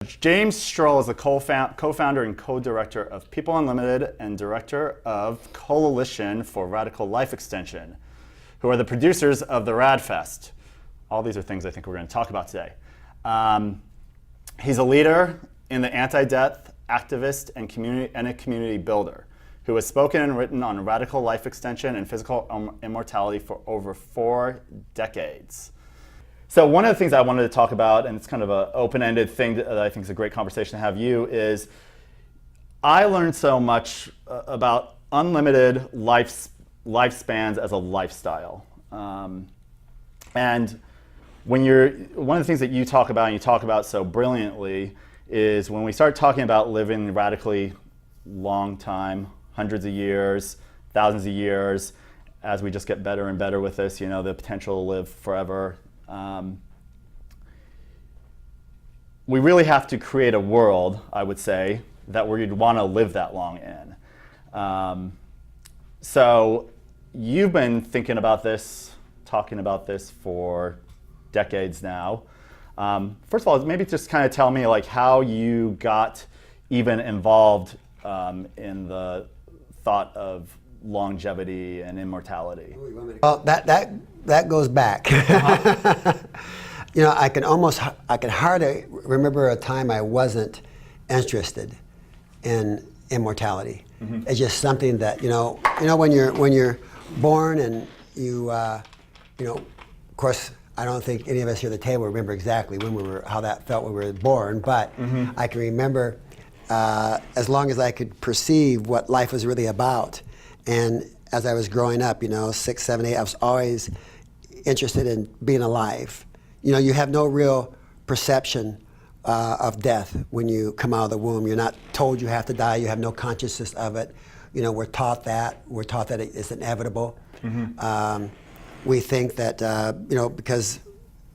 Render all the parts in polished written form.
James Strole is the co-founder and co-director of People Unlimited and director of Coalition for Radical Life Extension, who are the producers of the Rad Fest. All these are things I think we're going to talk about today. He's a leader in the anti-death activist and a community builder who has spoken and written on radical life extension and physical immortality for over 4 decades. So one of the things I wanted to talk about, and it's kind of an open-ended thing that I think is a great conversation to have you, is I learned so much about unlimited lifespans as a lifestyle. And one of the things that you talk about, and you talk about so brilliantly, is when we start talking about living radically long time, hundreds of years, thousands of years, as we just get better and better with this, the potential to live forever. We really have to create a world, I would say, that we'd want to live that long in. So you've been thinking about this, talking about this for decades now. First of all, maybe just kind of tell me how you got even involved in the thought of longevity and immortality. Well, that goes back. I can hardly remember a time I wasn't interested in immortality. Mm-hmm. It's just something that when you're born and you of course I don't think any of us here at the table remember exactly how that felt when we were born, but mm-hmm. I can remember as long as I could perceive what life was really about. And as I was growing up, 6, 7, 8, I was always interested in being alive. You have no real perception of death when you come out of the womb. You're not told you have to die. You have no consciousness of it. We're taught that. We're taught that it's inevitable. Mm-hmm. We think that, because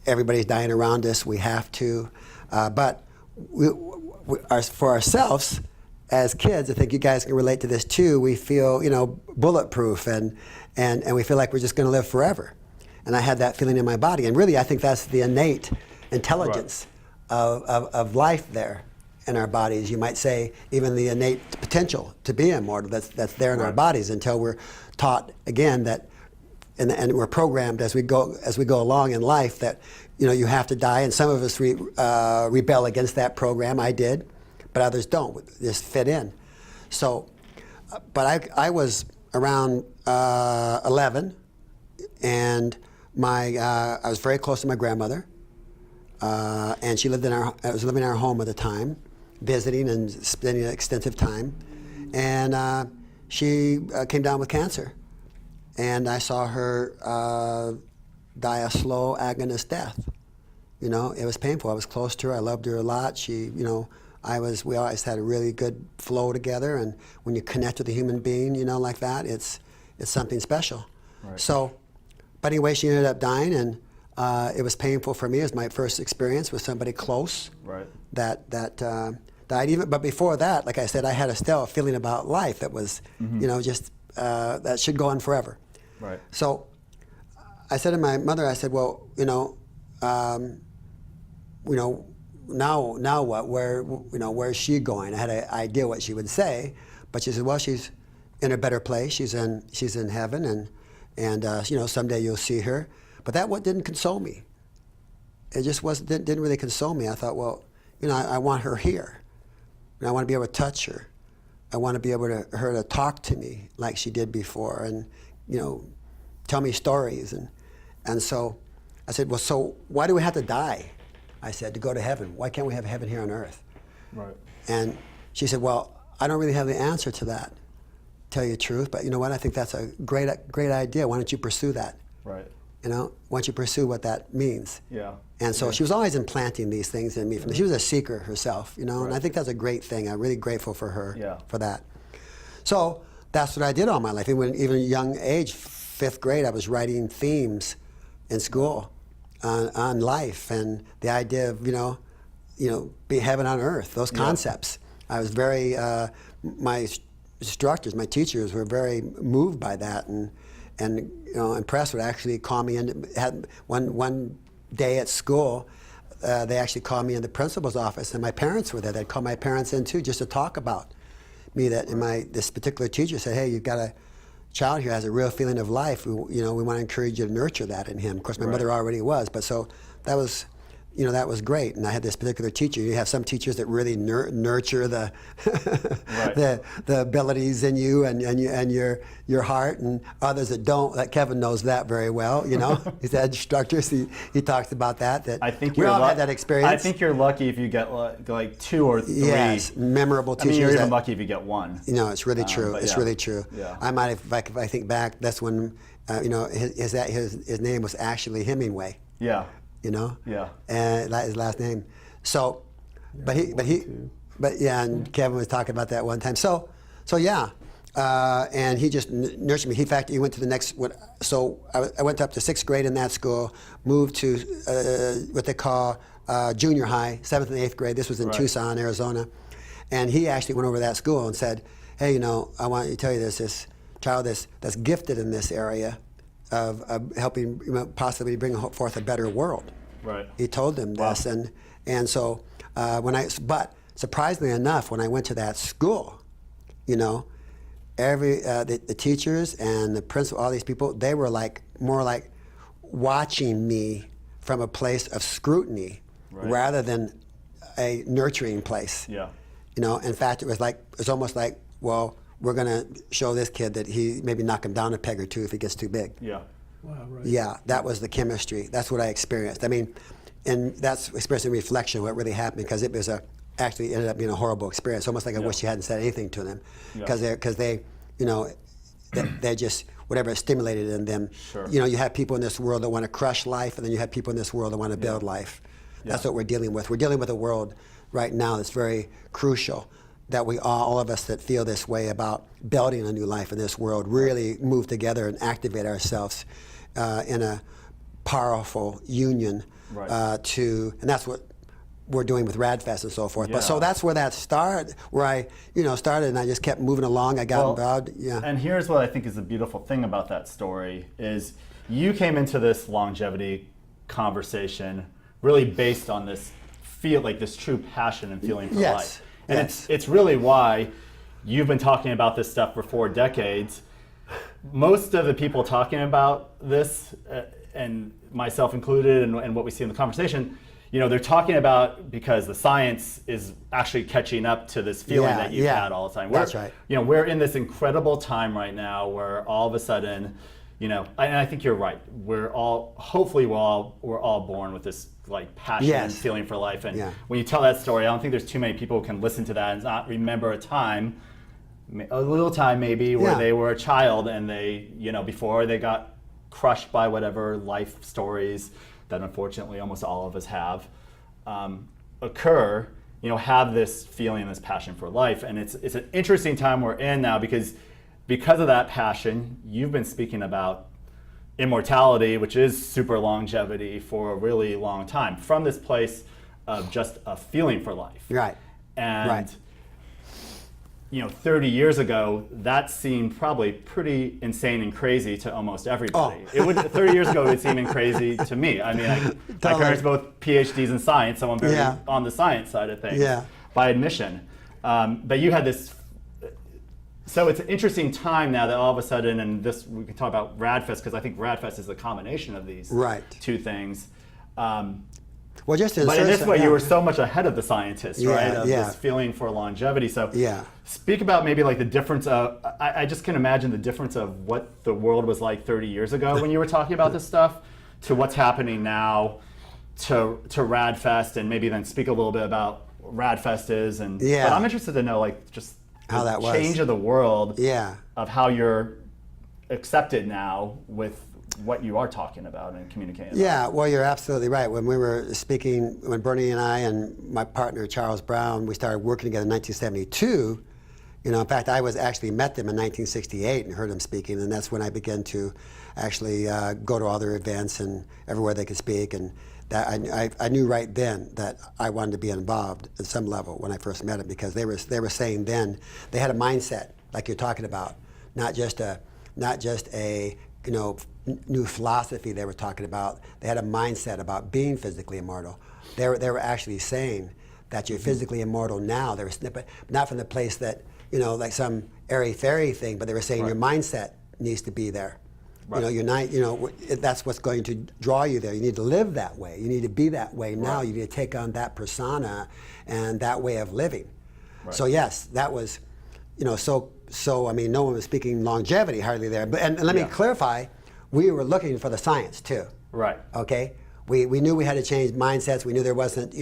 everybody's dying around us, we have to. But for ourselves, as kids, I think you guys can relate to this too, we feel, bulletproof and we feel like we're just going to live forever. And I had that feeling in my body. And really, I think that's the innate intelligence of life there in our bodies. You might say even the innate potential to be immortal that's there in our bodies until we're taught again that, and we're programmed as we go along in life that, you have to die. And some of us rebel against that program. I did. But others don't, just fit in. So, but I was around 11, and I was very close to my grandmother, and she lived I was living in our home at the time, visiting and spending extensive time, and she came down with cancer, and I saw her die a slow, agonist death. It was painful. I was close to her. I loved her a lot. She, we always had a really good flow together, and when you connect with a human being, like that, it's something special. Right. So, but anyway, she ended up dying, and it was painful for me. It was my first experience with somebody close. Right. That died. Even, but before that, like I said, I had still a feeling about life that was, mm-hmm. Just that should go on forever. Right. So, I said to my mother, I said, well, now what? Where's she going? I had an idea what she would say, but she said, well, she's in a better place. She's in heaven, and someday you'll see her. But that didn't console me. It just didn't really console me. I thought, well, I want her here, and I want to be able to touch her. I want to be able her to talk to me like she did before, and tell me stories, and so I said, well, so why do we have to die? I said, to go to heaven. Why can't we have heaven here on earth? Right. And she said, well, I don't really have the answer to that, to tell you the truth, but you know what? I think that's a great idea. Why don't you pursue that? Right. Why don't you pursue what that means? Yeah. And so she was always implanting these things in me. She was a seeker herself, right. And I think that's a great thing. I'm really grateful for her for that. So that's what I did all my life. Even a young age, 5th grade, I was writing themes in school. On life and the idea of be heaven on earth, those concepts. I was very my instructors, my teachers were very moved by that and impressed. Would actually call me in. Had one day at school, they actually called me in the principal's office, and my parents were there. They'd call my parents in too, just to talk about me. This particular teacher said, "Hey, you've got a child here who has a real feeling of life. We want to encourage you to nurture that in him." Of course, my mother already was, but so that was. That was great, and I had this particular teacher. You have some teachers that really nurture the the abilities in you and your heart, and others that don't. That Kevin knows that very well. He's had instructors. He talks about that. That I think we all had that experience. I think you're lucky if you get like 2 or 3. Yes, memorable teachers. I mean, you're even lucky if you get 1. It's really true. It's really true. Yeah. I might, if I think back, that's when his name was actually Hemingway. Yeah. Yeah, and his last name. So, and Kevin was talking about that one time. So yeah, and he just nurtured me. In fact, he went to the next. So I went up to 6th grade in that school, moved to what they call junior high, 7th and 8th grade. This was in Tucson, Arizona, and he actually went over to that school and said, "Hey, I want to tell you this child that's gifted in this area of helping possibly bring forth a better world." Right. He told them this, and so but surprisingly enough, when I went to that school, the teachers and the principal, all these people, they were more like watching me from a place of scrutiny rather than a nurturing place. Yeah. In fact, it was almost like, well, we're going to show this kid that he maybe knock him down a peg or 2 if he gets too big. Yeah. Wow, right. Yeah, that was the chemistry. That's what I experienced. I mean, and that's experiencing reflection of what really happened, because it was actually ended up being a horrible experience. Almost like I wish you hadn't said anything to them, because they just, whatever stimulated in them. Sure. You have people in this world that want to crush life, and then you have people in this world that want to build life. That's what we're dealing with. We're dealing with a world right now that's very crucial, that we all of us that feel this way about building a new life in this world really move together and activate ourselves in a powerful union and that's what we're doing with Rad Fest and so forth. Yeah. But so that's where that started, where I started, and I just kept moving along. I got involved. Yeah. And here's what I think is the beautiful thing about that story is you came into this longevity conversation really based on this this true passion and feeling for life. And it's really why you've been talking about this stuff for 4 decades. Most of the people talking about this, and myself included, and what we see in the conversation, they're talking about because the science is actually catching up to this feeling that you've had all the time. That's right. We're in this incredible time right now where all of a sudden, and I think you're right. Hopefully we're all born with this passion and feeling for life. And when you tell that story, I don't think there's too many people who can listen to that and not remember a little time maybe, where they were a child and they, before they got crushed by whatever life stories that unfortunately almost all of us have occur, have this feeling, this passion for life. And it's an interesting time we're in now because of that passion, you've been speaking about immortality, which is super longevity for a really long time, from this place of just a feeling for life. Right. And 30 years ago, that seemed probably pretty insane and crazy to almost everybody. 30 years ago, it would seem crazy to me. I mean, my parents both PhDs in science, so I'm very on the science side of things by admission. But you had this. So it's an interesting time now that all of a sudden, and we can talk about Rad Fest, because I think Rad Fest is a combination of these 2 things. Well, just but in this way, you were so much ahead of the scientists, right? Of this feeling for longevity. So speak about maybe the difference of, I just can imagine the difference of what the world was like 30 years ago when you were talking about this stuff to what's happening now to Rad Fest, and maybe then speak a little bit about Rad Fest is. But I'm interested to know just how that was. Change of the world of how you're accepted now with what you are talking about and communicating about. Well, you're absolutely right. When we were speaking, when Bernie and I and my partner Charles Brown, we started working together in 1972, in fact, I actually met them in 1968 and heard them speaking, and that's when I began to actually go to all their events and everywhere they could speak, and that I knew right then that I wanted to be involved at some level when I first met them, because they were saying then they had a mindset like you're talking about, not just a new philosophy they were talking about. They had a mindset about being physically immortal, They were actually saying that you're physically immortal now. They were but not from the place that, like some airy-fairy thing, but they were saying your mindset needs to be there. Right. That's what's going to draw you there. You need to live that way. You need to be that way now. Right. You need to take on that persona and that way of living. Right. So yes, that was, so I mean, no one was speaking longevity hardly there. But and let me clarify, we were looking for the science too. Right. Okay. We knew we had to change mindsets. We knew there wasn't,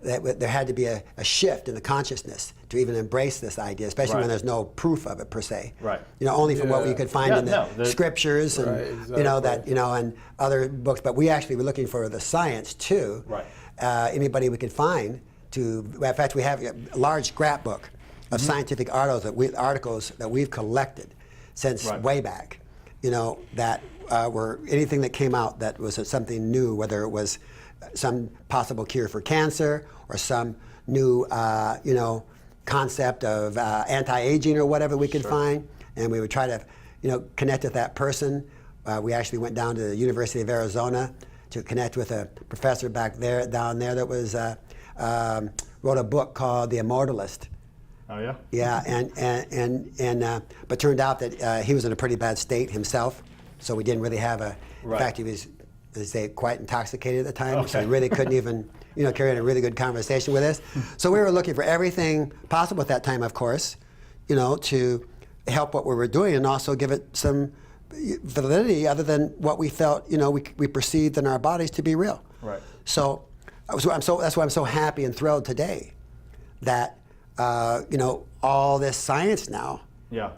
that there had to be a shift in the consciousness to even embrace this idea, especially when there's no proof of it per se. Right. Only from what we could find in the scriptures and and other books. But we actually were looking for the science too. Right. Anybody we could find to. In fact, we have a large scrapbook of scientific articles that we've collected since way back. That were anything that came out that was something new, whether it was some possible cure for cancer or some new, concept of anti-aging or whatever we could find, and we would try to, connect with that person. We actually went down to the University of Arizona to connect with a professor down there that was wrote a book called The Immortalist. Oh yeah. Yeah, but turned out that he was in a pretty bad state himself, so we didn't really have a. In fact, he was, as they say, quite intoxicated at the time, so he really couldn't even, carry on a really good conversation with us. So we were looking for everything possible at that time, of course, to help what we were doing and also give it some validity other than what we felt, we perceived in our bodies to be real. Right. So that's why I'm so happy and thrilled today that. All this science now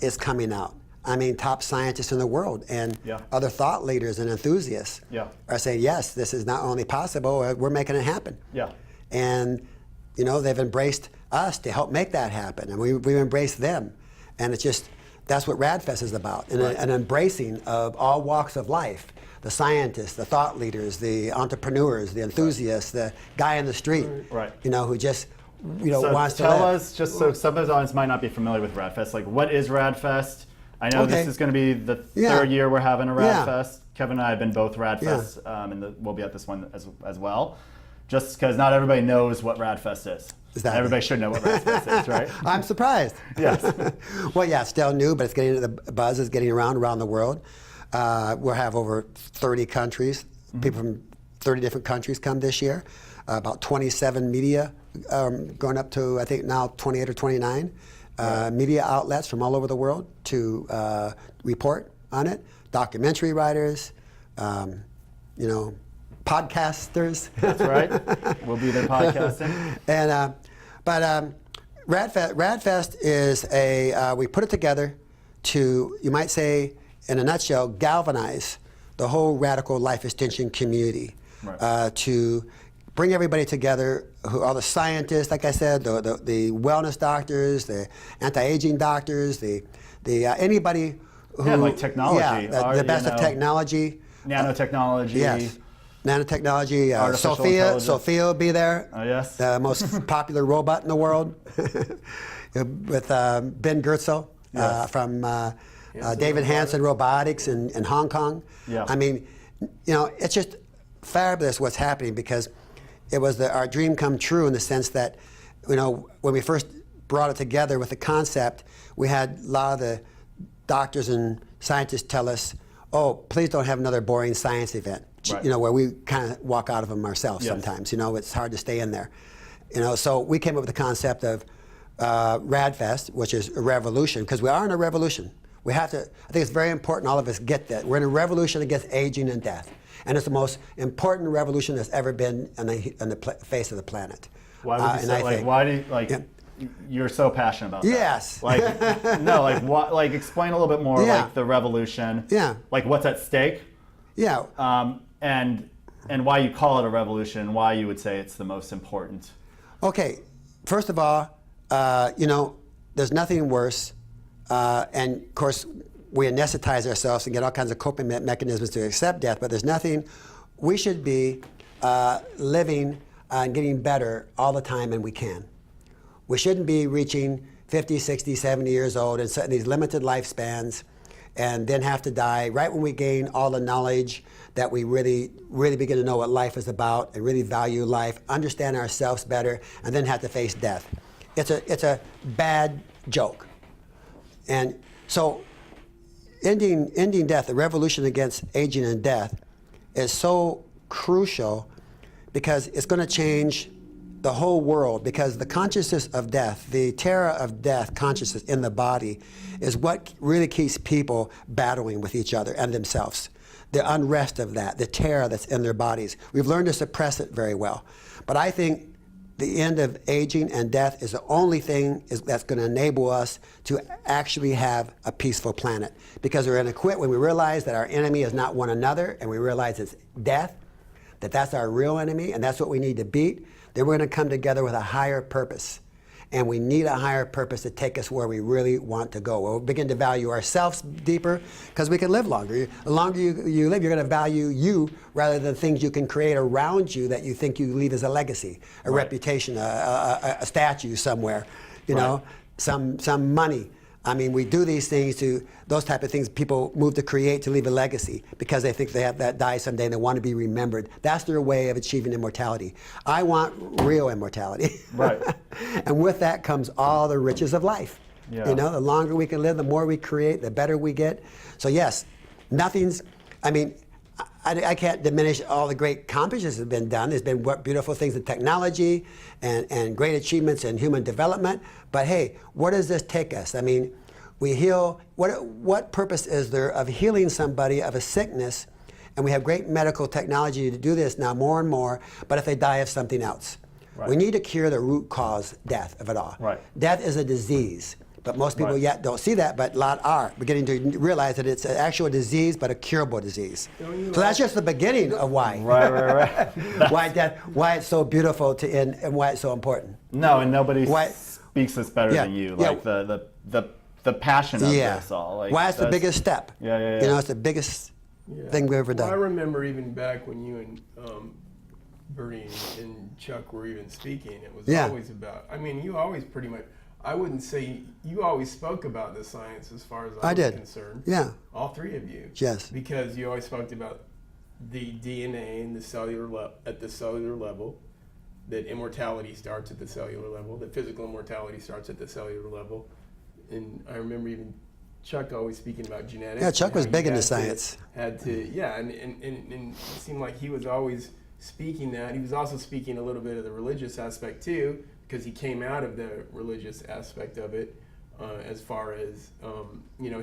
is coming out. I mean, top scientists in the world and other thought leaders and enthusiasts are saying, yes, this is not only possible, we're making it happen. Yeah. And, they've embraced us to help make that happen. And we've embraced them. And it's just, that's what Rad Fest is about, an embracing of all walks of life. The scientists, the thought leaders, the entrepreneurs, the enthusiasts, the guy in the street, who just, so wants to tell live. us, just so some of the audience might not be familiar with Rad Fest, like what is Rad Fest? I know this is going to be the third year we're having a Rad Fest. Kevin and I have been both Rad Fest, and we'll be at this one as well. Just because not everybody knows what Rad Fest is. Exactly. Everybody should know what Rad Fest is, right? I'm surprised. Yes. Well, yeah, it's still new, but it's getting the buzz is getting around the world. We'll have over 30 countries. People from 30 different countries come this year. About 27 media, going up to I think now 28 or 29 media outlets from all over the world to report on it. Documentary writers, podcasters. That's right. We'll be there podcasting. And Rad Fest is we put it together to, you might say, in a nutshell, galvanize the whole radical life extension community to bring everybody together, all the scientists, like I said, the wellness doctors, the anti-aging doctors, the anybody who like technology, the best of technology, nanotechnology. Yes, nanotechnology. Artificial Sophia will be there. Oh yes, the most popular robot in the world, with Ben Goertzel from David Hansen Robotics in Hong Kong. Yeah. I mean, it's just fabulous what's happening because it was our dream come true in the sense that, when we first brought it together with the concept, we had a lot of the doctors and scientists tell us, oh, please don't have another boring science event, where we kind of walk out of them ourselves sometimes. It's hard to stay in there. So we came up with the concept of Rad Fest, which is a revolution, because we are in a revolution. We have to, I think it's very important all of us get that. We're in a revolution against aging and death. And it's the most important revolution that's ever been on the face of the planet. Why would you say, why do you, you're so passionate about that? Yes. What, explain a little bit more, the revolution. Yeah. Like what's at stake. Yeah. And why you call it a revolution, and why you would say it's the most important. Okay. First of all, there's nothing worse, and of course, we anesthetize ourselves and get all kinds of coping mechanisms to accept death, but there's nothing, we should be living and getting better all the time, and we can. We shouldn't be reaching 50, 60, 70 years old and setting these limited lifespans and then have to die right when we gain all the knowledge that we really begin to know what life is about and really value life, understand ourselves better, and then have to face death. It's a bad joke. And so ending death, the revolution against aging and death, is so crucial because it's going to change the whole world, because the consciousness of death, the terror of death consciousness in the body, is what really keeps people battling with each other and themselves. The unrest of that, the terror that's in their bodies. We've learned to suppress it very well. But I think the end of aging and death is the only thing that's going to enable us to actually have a peaceful planet. Because we're going to quit when we realize that our enemy is not one another, and we realize it's death, that's our real enemy, and that's what we need to beat. Then we're going to come together with a higher purpose. And we need a higher purpose to take us where we really want to go. We'll begin to value ourselves deeper because we can live longer. The longer you live, you're going to value you rather than things you can create around you that you think you leave as a legacy, a reputation, a statue somewhere, you know, some money. I mean, we do these things to, those type of things people move to create to leave a legacy because they think they have that die someday and they want to be remembered. That's their way of achieving immortality. I want real immortality. Right. And with that comes all the riches of life. Yeah. You know, the longer we can live, the more we create, the better we get. So yes, nothing's, I mean, I can't diminish all the great accomplishments that have been done. There's been beautiful things in technology and great achievements in human development. But hey, where does this take us? I mean, we heal. What purpose is there of healing somebody of a sickness? And we have great medical technology to do this now more and more. But if they die of something else, we need to cure the root cause, death of it all. Right. Death is a disease. But most people yet don't see that, but a lot are beginning to realize that it's an actual disease, but a curable disease. So that's just the beginning of why. Right. Why it's so beautiful to end and why it's so important. No, and nobody speaks this better than you. Like the passion of this all. Like, why it's the biggest step. Yeah. You know, it's the biggest thing we've ever done. Well, I remember even back when you and Bernie and Chuck were even speaking, it was always about, I mean, you always pretty much, I wouldn't say, you always spoke about the science as far as I was concerned. Yeah. All three of you. Yes. Because you always spoke about the DNA and the cellular at the cellular level, that immortality starts at the cellular level, that physical immortality starts at the cellular level. And I remember even Chuck always speaking about genetics. Yeah, Chuck was big into science. And it seemed like he was always speaking that. He was also speaking a little bit of the religious aspect too, because he came out of the religious aspect of it, as far as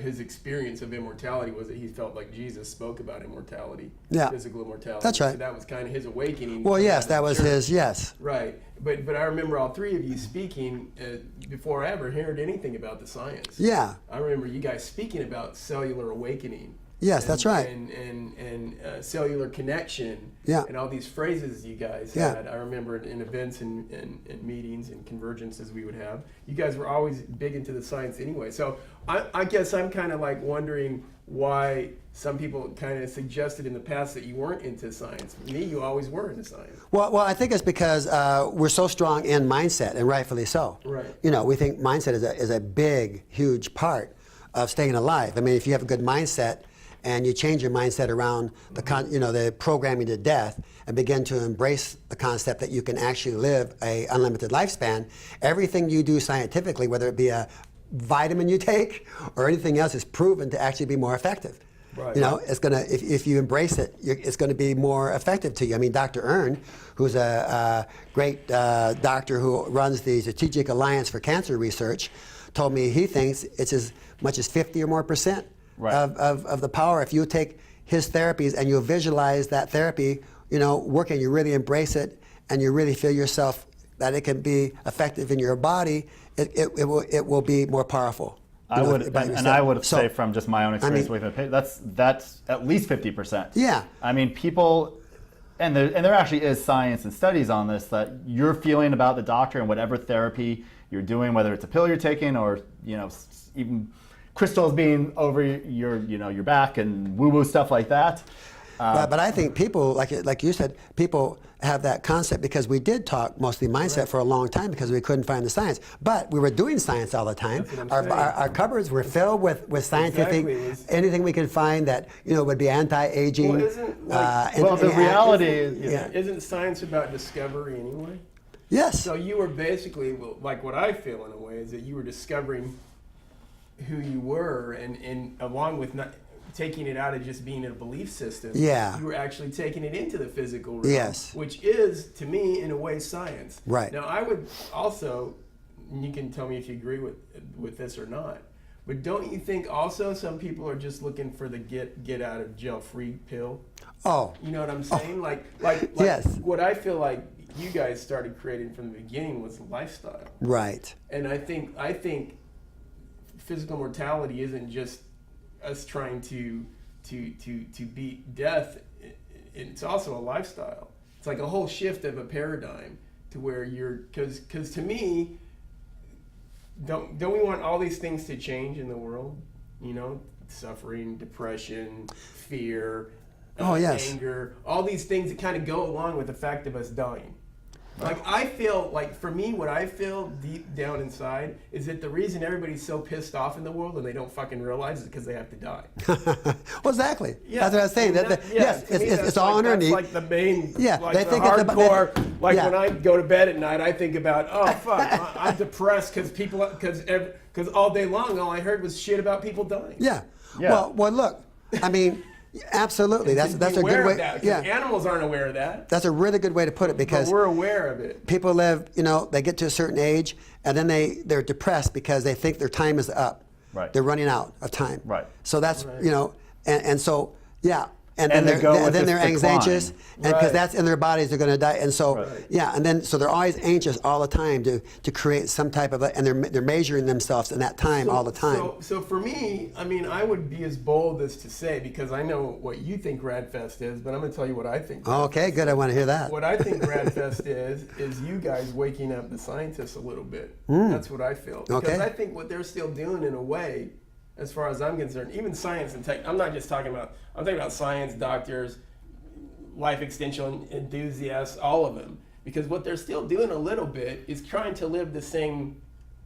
his experience of immortality was that he felt like Jesus spoke about immortality, physical immortality. That's right. So that was kind of his awakening. Well, yes, that was his, yes. Right, but I remember all three of you speaking before I ever heard anything about the science. Yeah. I remember you guys speaking about cellular awakening. Yes, that's right. And cellular connection. Yeah. And all these phrases you guys had. I remember in events and meetings and convergences we would have. You guys were always big into the science anyway. So I guess I'm kind of like wondering why some people kind of suggested in the past that you weren't into science. Me, you always were into science. Well, I think it's because we're so strong in mindset, and rightfully so. Right. You know, we think mindset is a big, huge part of staying alive. I mean, if you have a good mindset, and you change your mindset around the programming to death and begin to embrace the concept that you can actually live a unlimited lifespan, everything you do scientifically, whether it be a vitamin you take or anything else, is proven to actually be more effective. Right. You know, it's gonna, if you embrace it, it's going to be more effective to you. I mean, Dr. Ern, who's a great doctor who runs the Strategic Alliance for Cancer Research, told me he thinks it's as much as 50 or more percent of the power. If you take his therapies and you visualize that therapy, working, you really embrace it, and you really feel yourself that it can be effective in your body, it will be more powerful. I would say from just my own experience with it, that's at least 50%. Yeah. I mean, people, and there actually is science and studies on this, that you're feeling about the doctor and whatever therapy you're doing, whether it's a pill you're taking or even crystals being over your back and woo-woo stuff like that. But I think people, like you said, people have that concept because we did talk mostly mindset for a long time because we couldn't find the science. But we were doing science all the time. That's what I'm saying. Our cupboards were filled with scientific, anything we could find that would be anti-aging. Well, isn't, the reality is, isn't science about discovery anyway? Yes. So you were basically, like what I feel in a way, is that you were discovering who you were, and along with not taking it out of just being a belief system, Yeah. you were actually taking it into the physical realm, Yes. which is, to me, in a way, science. Right. Now, I would also, and you can tell me if you agree with this or not, but don't you think also some people are just looking for the get out of jail free pill? Oh. You know what I'm saying? Like Yes. what I feel like you guys started creating from the beginning was a lifestyle. Right. And I think physical mortality isn't just us trying to beat death. It's also a lifestyle. It's like a whole shift of a paradigm to where because to me, don't we want all these things to change in the world? You know, suffering, depression, fear, yes. anger, all these things that kind of go along with the fact of us dying. Like, I feel like, for me, what I feel deep down inside is that the reason everybody's so pissed off in the world and they don't fucking realize is because they have to die. Well, exactly. Yeah. That's what I was saying. Yes, it's all underneath. That's like the main, Yeah, like they the think it's hardcore, yeah. when I go to bed at night, I think about, oh, fuck, I'm depressed because all day long, all I heard was shit about people dying. Yeah. Yeah. Well, look, I mean, absolutely. That's a good aware way. of that, Yeah. animals aren't aware of that. That's a really good way to put it But because we're aware of it. people live, they get to a certain age and then they're depressed because they think their time is up. Right. They're running out of time. Right. So that's, and so, yeah. And And then they go with they're this anxious, decline. and because Right. that's in their bodies, they're going to die. And so, Right. and then so they're always anxious all the time to create some type of, and they're measuring themselves in that time all the time. So for me, I mean, I would be as bold as to say, because I know what you think Rad Fest is, but I'm going to tell you what I think. Okay, good. I want to hear that. What I think Rad Fest is you guys waking up the scientists a little bit. That's what I feel. Because Okay. I think what they're still doing in a way, as far as I'm concerned, even science and tech, I'm talking about science, doctors, life extension enthusiasts, all of them. Because what they're still doing a little bit is trying to live the same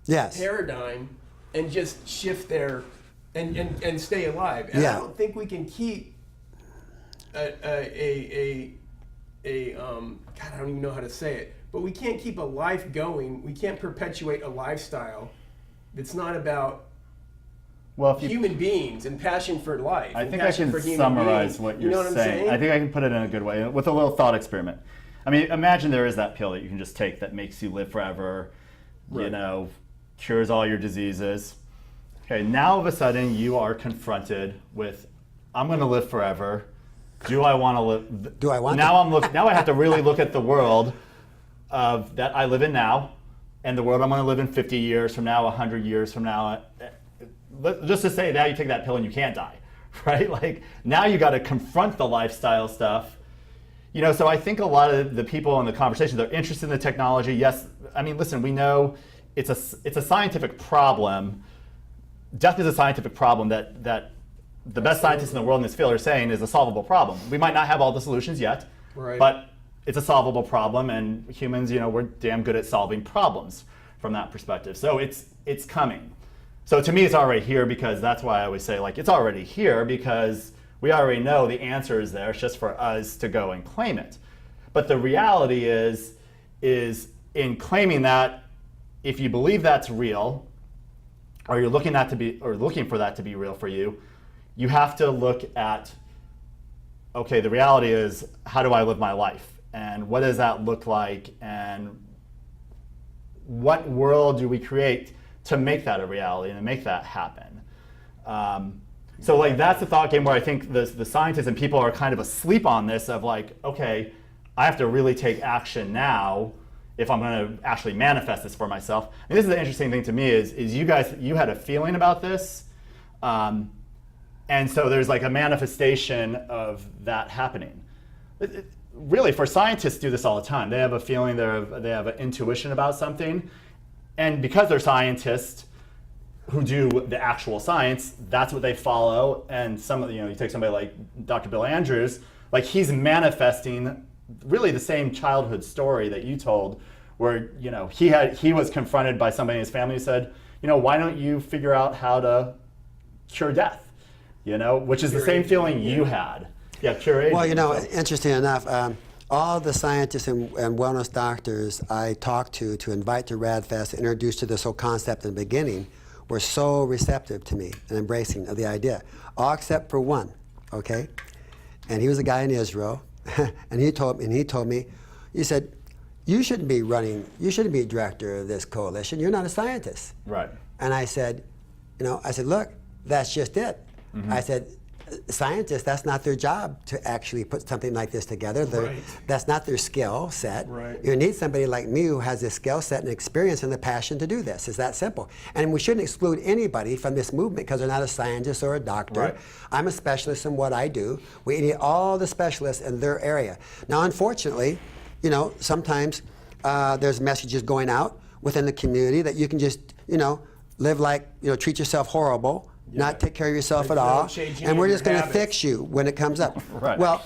Yes. paradigm and just shift their and stay alive. And Yeah. I don't think we can keep God, I don't even know how to say it, but we can't keep a life going. We can't perpetuate a lifestyle that's not about Well, if you human beings and passion for life. I and think I passion can for human summarize beings. what You you're know what I'm saying. saying? I think I can put it in a good way with a little thought experiment. I mean, imagine there is that pill that you can just take that makes you live forever, Right. cures all your diseases. Okay, now all of a sudden you are confronted with, I'm going to live forever. Do I want to live? Do I want now? Now I have to really look at the world of that I live in now, and the world I'm going to live in 50 years from now, 100 years from now. Just to say, now you take that pill and you can't die, right? Like now you got to confront the lifestyle stuff. So I think a lot of the people in the conversation, they're interested in the technology. Yes, I mean, listen, we know it's a scientific problem. Death is a scientific problem that the best scientists in the world in this field are saying is a solvable problem. We might not have all the solutions yet, Right. but it's a solvable problem, and humans, we're damn good at solving problems from that perspective. So it's coming. So to me, it's already here, because that's why I always say, like, it's already here because we already know the answer is there. It's just for us to go and claim it. But the reality is in claiming that, if you believe that's real, or you're looking for that to be real for you, you have to look at, okay, the reality is, how do I live my life? And what does that look like? And what world do we create to make that a reality and to make that happen? So like that's the thought game where I think the scientists and people are kind of asleep on this of like, okay, I have to really take action now if I'm going to actually manifest this for myself. And this is the interesting thing to me is you had a feeling about this. And so there's like a manifestation of that happening. Really, for scientists do this all the time. They have a feeling, they have an intuition about something. And because they're scientists who do the actual science, that's what they follow. And you take somebody like Dr. Bill Andrews, like he's manifesting really the same childhood story that you told, where he was confronted by somebody in his family who said, why don't you figure out how to cure death? Which is the same feeling you had. Yeah, cure aging. Well, interesting enough, all the scientists and wellness doctors I talked to invite to Rad Fest, introduced to this whole concept in the beginning, were so receptive to me and embracing of the idea, all except for one, okay? And he was a guy in Israel, and he told me, he said, you shouldn't be director of this coalition. You're not a scientist. Right. And I said, look, that's just it. I said, scientists, that's not their job to actually put something like this together. That's not their skill set. Right. You need somebody like me who has the skill set and experience and the passion to do this. It's that simple. And we shouldn't exclude anybody from this movement because they're not a scientist or a doctor. Right. I'm a specialist in what I do. We need all the specialists in their area. Now, unfortunately, sometimes there's messages going out within the community that you can just, live like, treat yourself horrible, not take care of yourself at all, and we're just going to fix you when it comes up. Right. Well,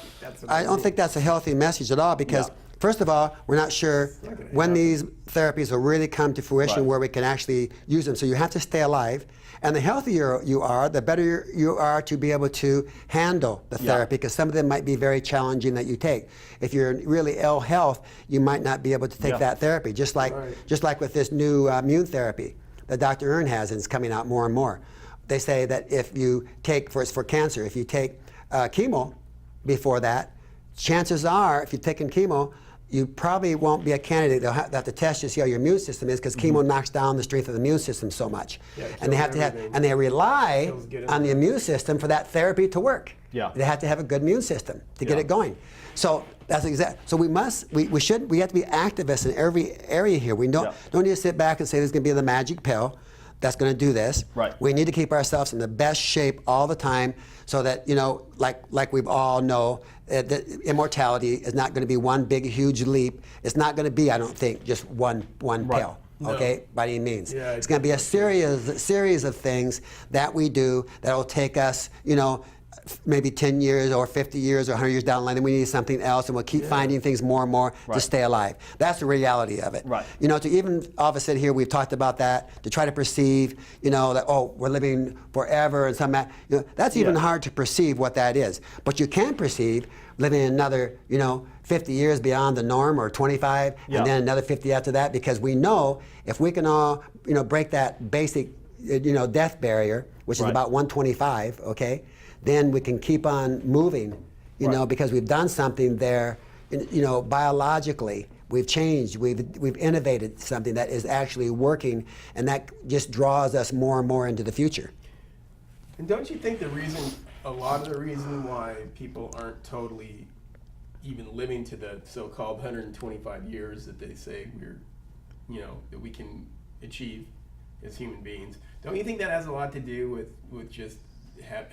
I don't think that's a healthy message at all because, first of all, we're not sure when these therapies will really come to fruition where we can actually use them. So you have to stay alive. And the healthier you are, the better you are to be able to handle the therapy, because some of them might be very challenging that you take. If you're in really ill health, you might not be able to take that therapy, just like with this new immune therapy that Dr. Ern has, and it's coming out more and more. They say that if you take, for cancer, if you take chemo before that, chances are, if you've taken chemo, you probably won't be a candidate. They'll have to test you to see how your immune system is, because chemo knocks down the strength of the immune system so much. And they have to have, and they rely on the immune system for that therapy to work. Yeah. They have to have a good immune system to get it going. So that's exact. So we have to be activists in every area here. We don't need to sit back and say there's going to be the magic pill that's going to do this. Right. We need to keep ourselves in the best shape all the time, so that like we all know, that immortality is not going to be one big huge leap. It's not going to be, I don't think, just one pill. Okay, by any means. It's going to be a series of things that we do that will take us, maybe 10 years or 50 years or 100 years down the line, then we need something else, and we'll keep finding things more and more to stay alive. That's the reality of it. Right. To even all of us sit here, we've talked about that, to try to perceive, that, we're living forever and that's even hard to perceive what that is. But you can perceive living another, 50 years beyond the norm, or 25, and then another 50 after that, because we know if we can all, break that basic, death barrier, which is about 125, okay, then we can keep on moving, because we've done something there, biologically. We've changed, we've innovated something that is actually working, and that just draws us more and more into the future. And don't you think a lot of the reason why people aren't totally even living to the so-called 125 years that they say that we can achieve as human beings, don't you think that has a lot to do with just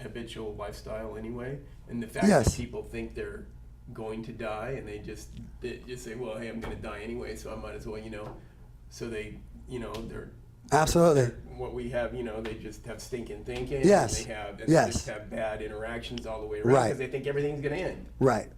habitual lifestyle anyway, and the fact that people think they're going to die, and they just say, well, hey, I'm going to die anyway, so I might as well, so they, they're absolutely what we have, they just have stinking thinking, yes, and they just have bad interactions all the way around, because they think everything's going to end. Right.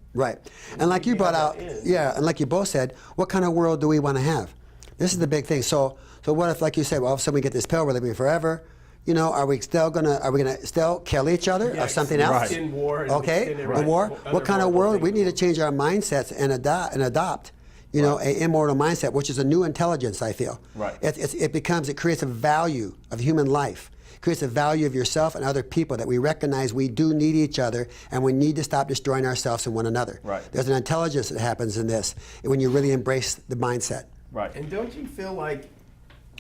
And like you brought out, and like you both said, what kind of world do we want to have? This is the big thing. So what if, like you said, well, all of a sudden we get this pill, we're living forever. Are we gonna still kill each other of something else? In war. War. What kind of world? We need to change our mindsets and adopt, a immortal mindset, which is a new intelligence. I feel. Right. It creates a value of human life. It creates a value of yourself and other people, that we recognize we do need each other, and we need to stop destroying ourselves and one another. Right. There's an intelligence that happens in this when you really embrace the mindset. Right. And don't you feel like,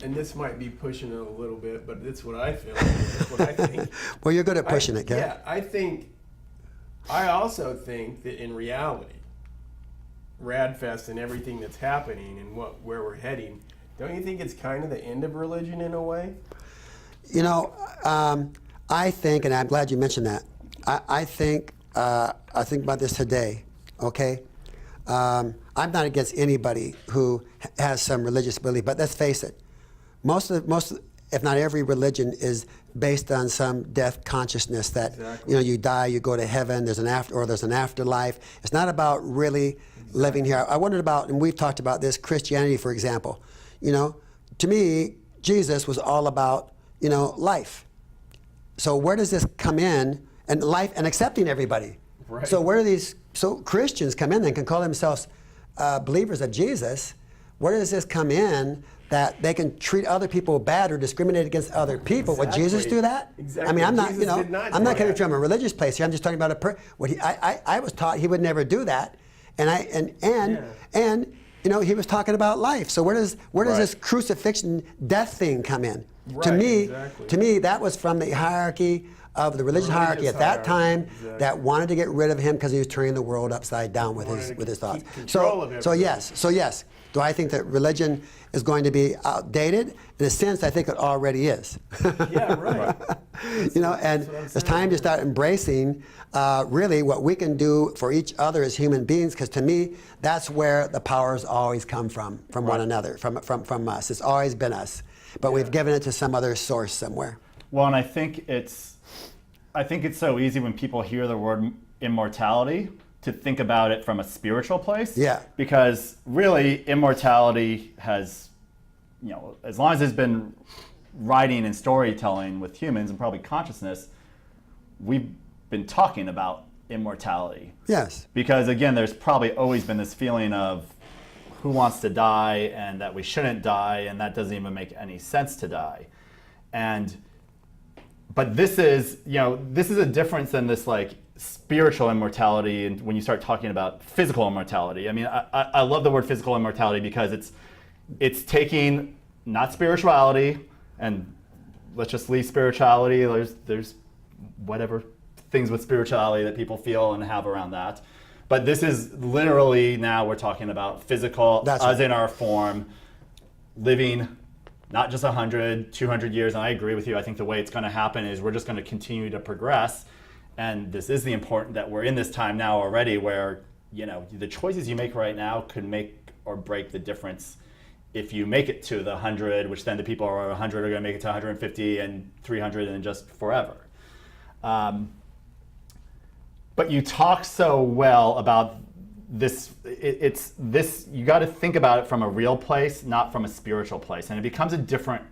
and this might be pushing it a little bit, but it's what I feel. It's what I think. Well, you're good at pushing it, Kev. Yeah, I also think that in reality, Rad Fest and everything that's happening and where we're heading, don't you think it's kind of the end of religion in a way? I think, and I'm glad you mentioned that. I think about this today. Okay, I'm not against anybody who has some religious belief, but let's face it. Most if not every religion is based on some death consciousness that you die, you go to heaven, there's an afterlife. It's not about really living here. I wondered about, and we've talked about this, Christianity, for example. To me, Jesus was all about life. So where does this come in? And life and accepting everybody. Right. So where do these Christians come in and can call themselves believers of Jesus? Where does this come in that they can treat other people bad or discriminate against other people? Would Jesus do that? Exactly. I mean, I'm not, Jesus did not I'm do not coming that. from a religious place here. I'm just talking about I was taught he would never do that, and he was talking about life. So where does this crucifixion death thing come in? Right, To me, that was from the hierarchy of the religious hierarchy at that time that wanted to get rid of him because he was turning the world upside down with his thoughts. So yes. Do I think that religion is going to be outdated? In a sense, I think it already is. Yeah, right. And it's time to start embracing really what we can do for each other as human beings, because to me, that's where the powers always come from one another, from us. It's always been us, but we've given it to some other source somewhere. Well, and I think it's so easy when people hear the word immortality to think about it from a spiritual place. Yeah. Because really, immortality has, as long as there's been writing and storytelling with humans and probably consciousness, we've been talking about immortality. Yes. Because again, there's probably always been this feeling of who wants to die and that we shouldn't die, and that doesn't even make any sense to die. But this is a difference than this spiritual immortality, and when you start talking about physical immortality. I mean, I love the word physical immortality because it's taking not spirituality, and let's just leave spirituality. There's whatever things with spirituality that people feel and have around that. But this is literally, now we're talking about physical, as in our form, living not just 100, 200 years. And I agree with you. I think the way it's going to happen is we're just going to continue to progress. And this is the important that we're in this time now already where, the choices you make right now could make or break the difference if you make it to the 100, which then the people who are 100 are going to make it to 150 and 300 and just forever. But you talk so well about this. It's this. You got to think about it from a real place, not from a spiritual place, and it becomes a different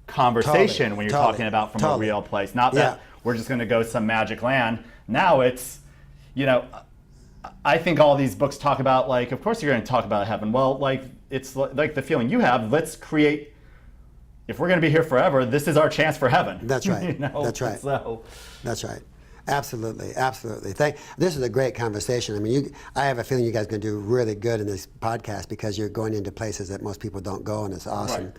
conversation when you're talking about from a real place. Not that we're just going to go some magic land. Now it's, I think all these books talk about of course you're going to talk about heaven. Well, it's like the feeling you have. Let's create. If we're going to be here forever, this is our chance for heaven. That's right. That's right. So. That's right. Absolutely. This is a great conversation. I mean, I have a feeling you guys are going to do really good in this podcast because you're going into places that most people don't go, and it's awesome. Right.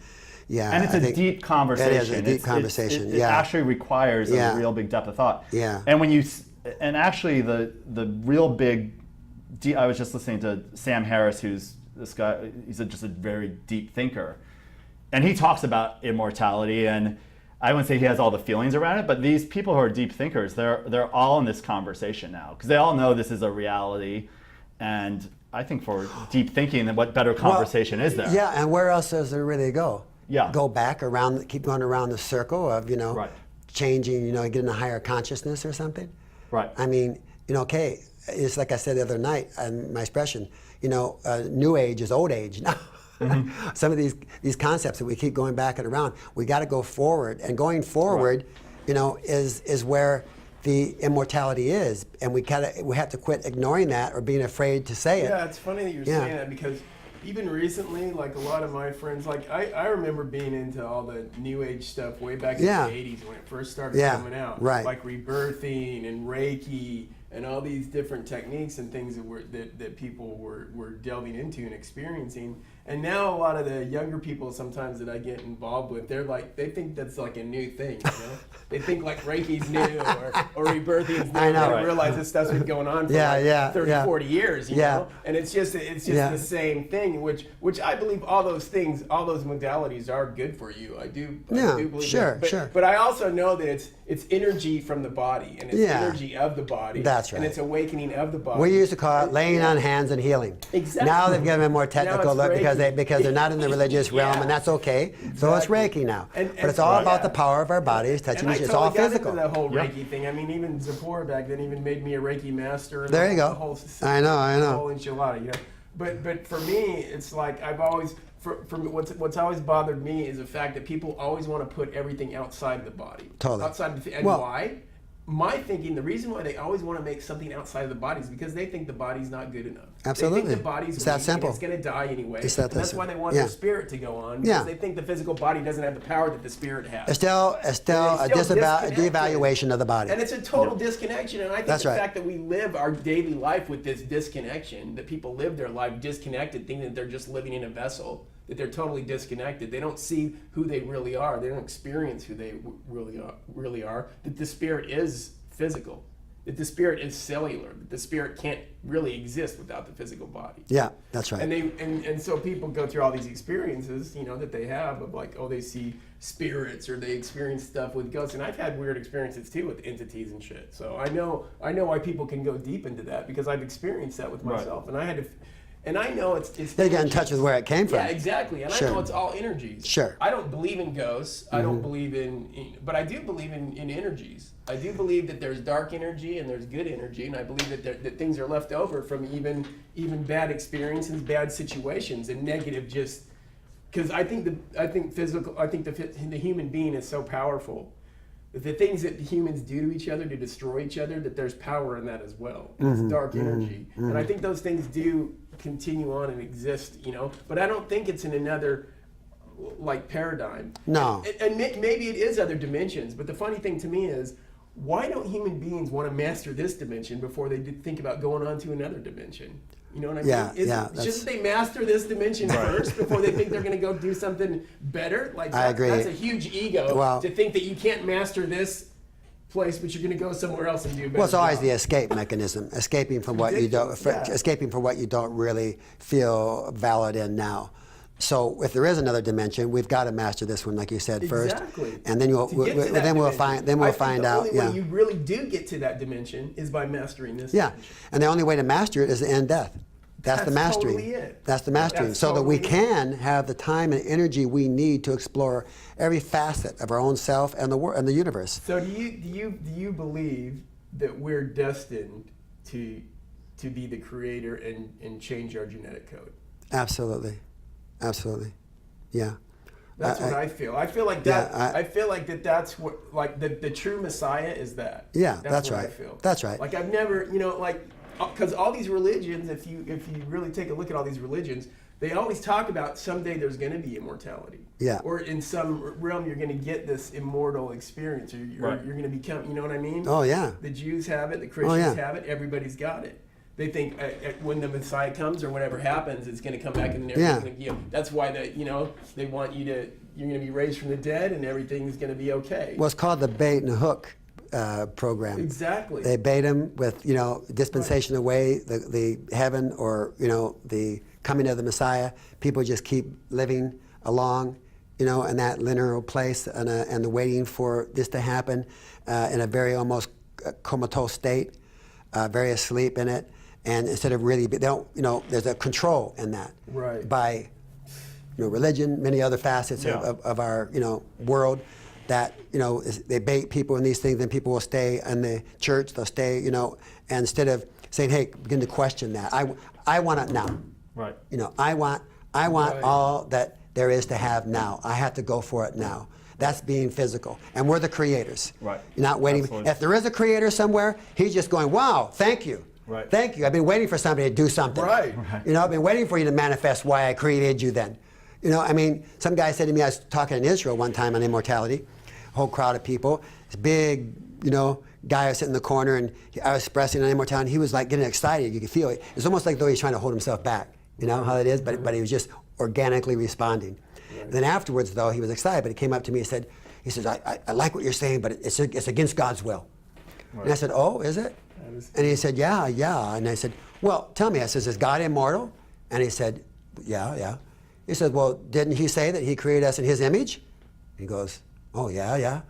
Yeah, and it's a deep conversation. It is a deep conversation. It actually requires a real big depth of thought. Yeah. And actually the real big, I was just listening to Sam Harris, who's this guy. He's just a very deep thinker, and he talks about immortality. And I wouldn't say he has all the feelings around it, but these people who are deep thinkers, they're all in this conversation now because they all know this is a reality. And I think for deep thinking, then what better conversation is there? Yeah, and where else does there really go? Yeah. Go back around, keep going around the circle of, changing, getting a higher consciousness or something. Right. I mean, okay, it's like I said the other night, my expression, new age is old age now. Mm-hmm. Some of these concepts that we keep going back and around, we got to go forward, and going forward, is where the immortality is, and we have to quit ignoring that or being afraid to say it. Yeah, it's funny that you're saying that because even recently, a lot of my friends, I remember being into all the new age stuff way back in the 80s when it first started coming out, like rebirthing and Reiki and all these different techniques and things that people were delving into and experiencing. And now a lot of the younger people sometimes that I get involved with, they think that's a new thing, They think Reiki's new or rebirthing's new. I know. They don't realize this stuff's been going on for 30, 40 years, you know? And it's just the same thing, which I believe all those things, all those modalities are good for you. I do believe sure, that. Sure. But I also know that it's energy from the body, and it's energy of the body. That's right. And it's awakening of the body. We used to call it laying on hands and healing. Exactly. Now they've given it a more technical look because because they're not in the religious realm, and that's okay. So it's Reiki now. But it's all about the power of our bodies touching each other. It's all physical. And I totally got into the whole Reiki thing. I mean, even Zipporah back then even made me a Reiki master. And there you go. The whole I know. The whole enchilada, you know. But for me, it's like I've always, for me, what's always bothered me is the fact that people always want to put everything outside of the body. Totally. Outside of the, and why? My thinking, the reason why they always want to make something outside of the body is because they think the body's not good enough. Absolutely. They think the body's it's weak that simple. and it's going to die anyway. It's that and that's why they want their spirit to go on, because they think the physical body doesn't have the power that the spirit has. It's still a devaluation of the body. And it's a total disconnection. And I think That's the right. fact that we live our daily life with this disconnection, that people live their life disconnected, thinking that they're just living in a vessel, that they're totally disconnected. They don't see who they really are. They don't experience who they really are. That the spirit is physical, that the spirit is cellular, that the spirit can't really exist without the physical body. Yeah, that's right. And so people go through all these experiences, you know, that they have of like, oh, they see spirits or they experience stuff with ghosts. And I've had weird experiences too with entities and shit. So I know why people can go deep into that, because I've experienced that with myself. And I had to. And I know it's they get in touch with where it came from. Yeah, exactly. And I know it's all energies. Sure. I don't believe in ghosts. I don't believe but I do believe in energies. I do believe that there's dark energy and there's good energy, and I believe that things are left over from even bad experiences, bad situations, and negative just because I think the human being is so powerful. The things that humans do to each other to destroy each other, that there's power in that as well. It's dark energy. And I think those things do continue on and exist, you know, but I don't think it's in another like paradigm. No. And maybe it is other dimensions, but the funny thing to me is, why don't human beings want to master this dimension before they think about going on to another dimension? You know what I mean? Shouldn't they master this dimension first before they think they're going to go do something better? Like I agree. That's a huge ego to think that you can't master this place, but you're going to go somewhere else and do better. Well, it's always the escape mechanism, escaping from what you don't, escaping from what you don't really feel valid in now. So if there is another dimension, we've got to master this one, like you said, first. Exactly. And then we'll find out. The only way you really do get to that dimension is by mastering this. Yeah, and the only way to master it is to end death. That's the mastering. Totally it. That's the mastering. That's so totally that we can have the time and energy we need to explore every facet of our own self and the world and the universe. So do you believe that we're destined to be the creator and change our genetic code? Absolutely. Absolutely, yeah. That's what I feel. I feel like that. Yeah, I feel like that's what, like the true Messiah is that. Yeah, that's right. I feel. That's right. Like I've never, you know, like because all these religions, if you really take a look at all these religions, they always talk about someday there's going to be immortality. Yeah. Or in some realm you're going to get this immortal experience, or you're going to become. You know what I mean? Oh yeah. The Jews have it. The Christians have it. Everybody's got it. They think when the Messiah comes or whatever happens, it's going to come back and that's why they want you're going to be raised from the dead and everything's going to be okay. Well, it's called the bait and hook program. Exactly. They bait them with dispensation away, the heaven or the coming of the Messiah. People just keep living along, in that linear place and the waiting for this to happen in a very almost comatose state, very asleep in it. And instead of really, they don't, there's a control in that by, religion, many other facets of our, world that, they bait people in these things, and people will stay in the church, they'll stay, and instead of saying, hey, begin to question that. I want it now. Right. I want all that there is to have now. I have to go for it now. That's being physical. And we're the creators. Right. You're not waiting. Absolutely. If there is a creator somewhere, he's just going, wow, thank you. Right. Thank you. I've been waiting for somebody to do something. Right. I've been waiting for you to manifest why I created you then. Some guy said to me, I was talking in Israel one time on Immortality, a whole crowd of people, this big, guy was sitting in the corner, and I was expressing on Immortality, and he was like getting excited. You could feel it. It's almost like though he's trying to hold himself back. You know how it is? But he was just organically responding. Right. And then afterwards, though, he was excited, but he came up to me and says, I like what you're saying, but it's against God's will. Right. And I said, oh, is it? And he said, yeah. And I said, well, tell me. I said, is God immortal? And he said, yeah. He said, well, didn't he say that he created us in his image? He goes, oh, yeah.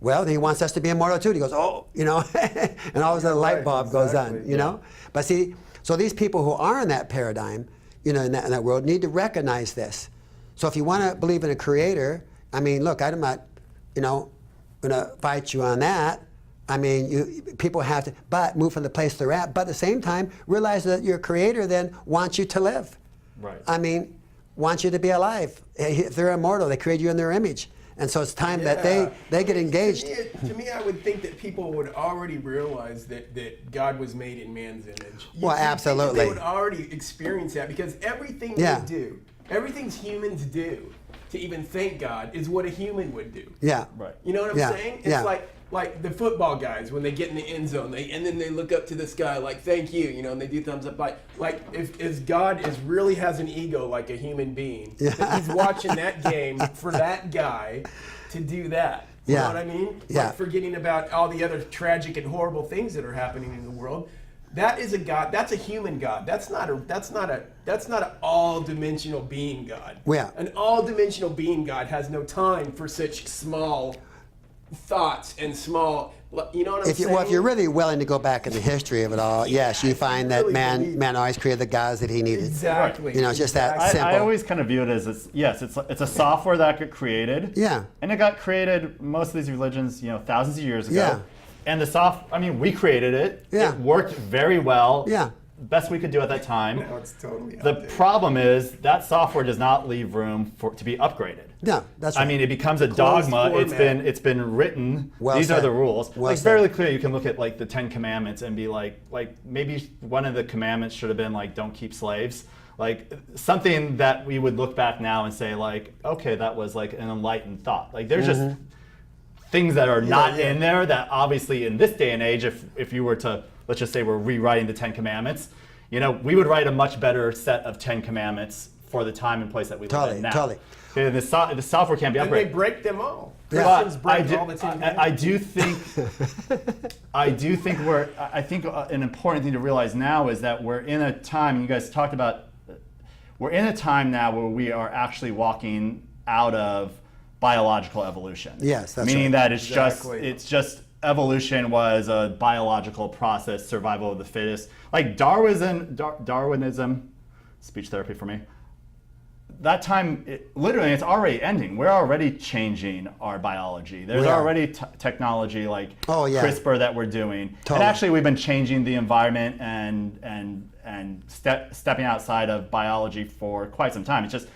Well, then he wants us to be immortal too. And he goes, oh, and all of a sudden a light bulb goes on, But see, so these people who are in that paradigm, in that world need to recognize this. So if you want to believe in a creator, I mean, look, I'm not, going to fight you on that. I mean, people have to, but move from the place they're at. But at the same time, realize that your creator then wants you to live. Right. I mean, wants you to be alive. If they're immortal, they create you in their image. And so it's time that they get engaged. To me, I would think that people would already realize that God was made in man's image. Well, absolutely. They would already experience that because everything we do, everything humans do to even thank God is what a human would do. Yeah. Right. You know what I'm saying? It's like the football guys when they get in the end zone, and then they look up to the sky like thank you, and they do thumbs up. Like if God really has an ego like a human being, that he's watching that game for that guy to do that. You know what I mean? Yeah. Like forgetting about all the other tragic and horrible things that are happening in the world. That is a God. That's a human God. That's not an all-dimensional being God. Yeah. An all-dimensional being God has no time for such small thoughts and small. You know what I'm saying? Well, if you're really willing to go back in the history of it all, yes, you find that man always created the gods that he needed. Exactly. It's just that simple. I always kind of view it as it's a software that got created. Yeah. And it got created, most of these religions, thousands of years ago. Yeah. And we created it. Yeah. It worked very well. Yeah. Best we could do at that time. No, it's totally The outdated. problem is that software does not leave room to be upgraded. No, that's right. I mean, it becomes a Closed dogma. format. It's been written. Well These said. are the rules. Well It's said. fairly clear. You can look at like the 10 Commandments and be like maybe one of the commandments should have been like don't keep slaves. Like something that we would look back now and say like, okay, that was like an enlightened thought. Like there's just things that are not in there that obviously in this day and age, if you were to, let's just say we're rewriting the 10 Commandments, we would write a much better set of 10 Commandments for the time and place that we live in now. Totally. Okay, the software can't be And upgraded. they break them all. Yeah. Christians But break all the 10 I do think I think an important thing to realize now is that we're in a time, and you guys talked about, we're in a time now where we are actually walking out of biological evolution. Yes, that's meaning right. that Exactly. it's just evolution was a biological process, survival of the fittest. Like Darwinism, speech therapy for me. That time, literally, it's already ending. We're already changing our biology. There's already technology like CRISPR that we're doing. Totally. And actually, we've been changing the environment and stepping outside of biology for quite some time. It's just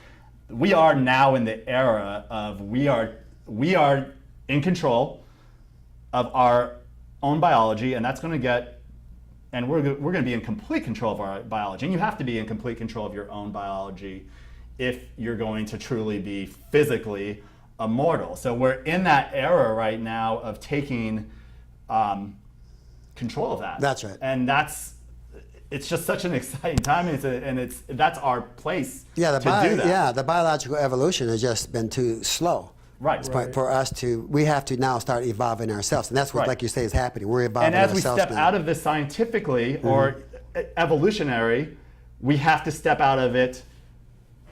we are now in the era of we are in control of our own biology, and that's going to get. And we're going to be in complete control of our biology. And you have to be in complete control of your own biology if you're going to truly be physically immortal. So we're in that era right now of taking control of that. That's right. And it's just such an exciting time, and that's our place to do that. Yeah, the biological evolution has just been too slow. Right. For us we have to now start evolving ourselves. And that's what, like you say, is happening. We're evolving And as ourselves we step now. out of this scientifically or evolutionary, we have to step out of it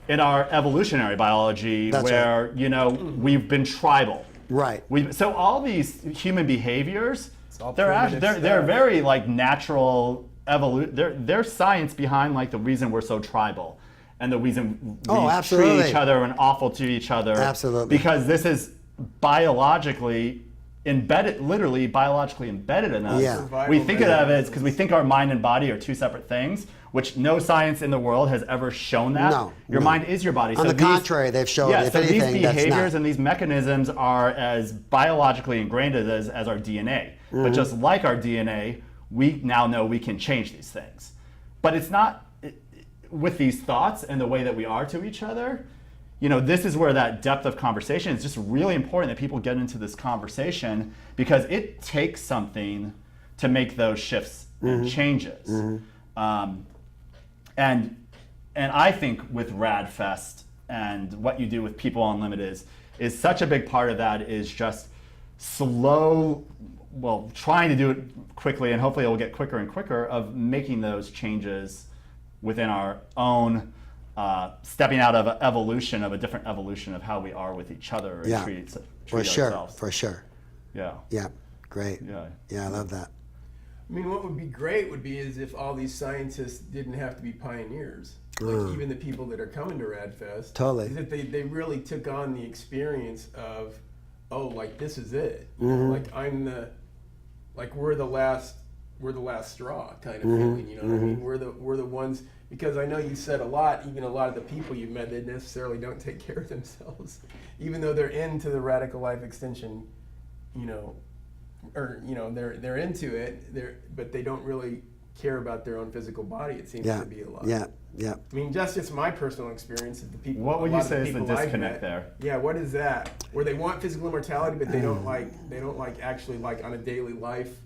in our evolutionary biology, That's where we've been tribal. Right. So all these human behaviors, all they're primitive they're stuff. very like natural There's science behind like the reason we're so tribal, and the reason we treat absolutely. each other and awful to each other. Absolutely. Because this is biologically embedded, literally biologically embedded in us. Yeah. Survival We think of it mechanisms. because we think our mind and body are two separate things, which no science in the world has ever shown that. No, Your no. mind is your body. On the contrary, they've shown, if so anything, these that's behaviors not. and these mechanisms are as biologically ingrained as our DNA. Mm-hmm. But just like our DNA, we now know we can change these things. But it's not with these thoughts and the way that we are to each other. This is where that depth of conversation is just really important, that people get into this conversation, because it takes something to make those shifts and changes. And I think with Rad Fest and what you do with People Unlimited is such a big part of that, is just trying to do it quickly, and hopefully it will get quicker and quicker, of making those changes within our own stepping out of a different evolution of how we are with each other and treat ourselves. For sure. Yeah. Yeah, great. Yeah. I love that. I mean, what would be great would be is if all these scientists didn't have to be pioneers. like even the people that are coming to Rad Fest, Totally. is that they really took on the experience of, oh, like this is it. You know, like we're the last straw kind of feeling. You know what I mean? We're the ones, because I know you said a lot of the people you met, they necessarily don't take care of themselves, even though they're into the radical life extension, or they're into it, but they don't really care about their own physical body. It seems to be a lot. Yeah. I mean, that's just my personal experience of the people. What would you say is the disconnect there? Yeah, what is that? Where they want physical immortality, but they don't actually on a daily life,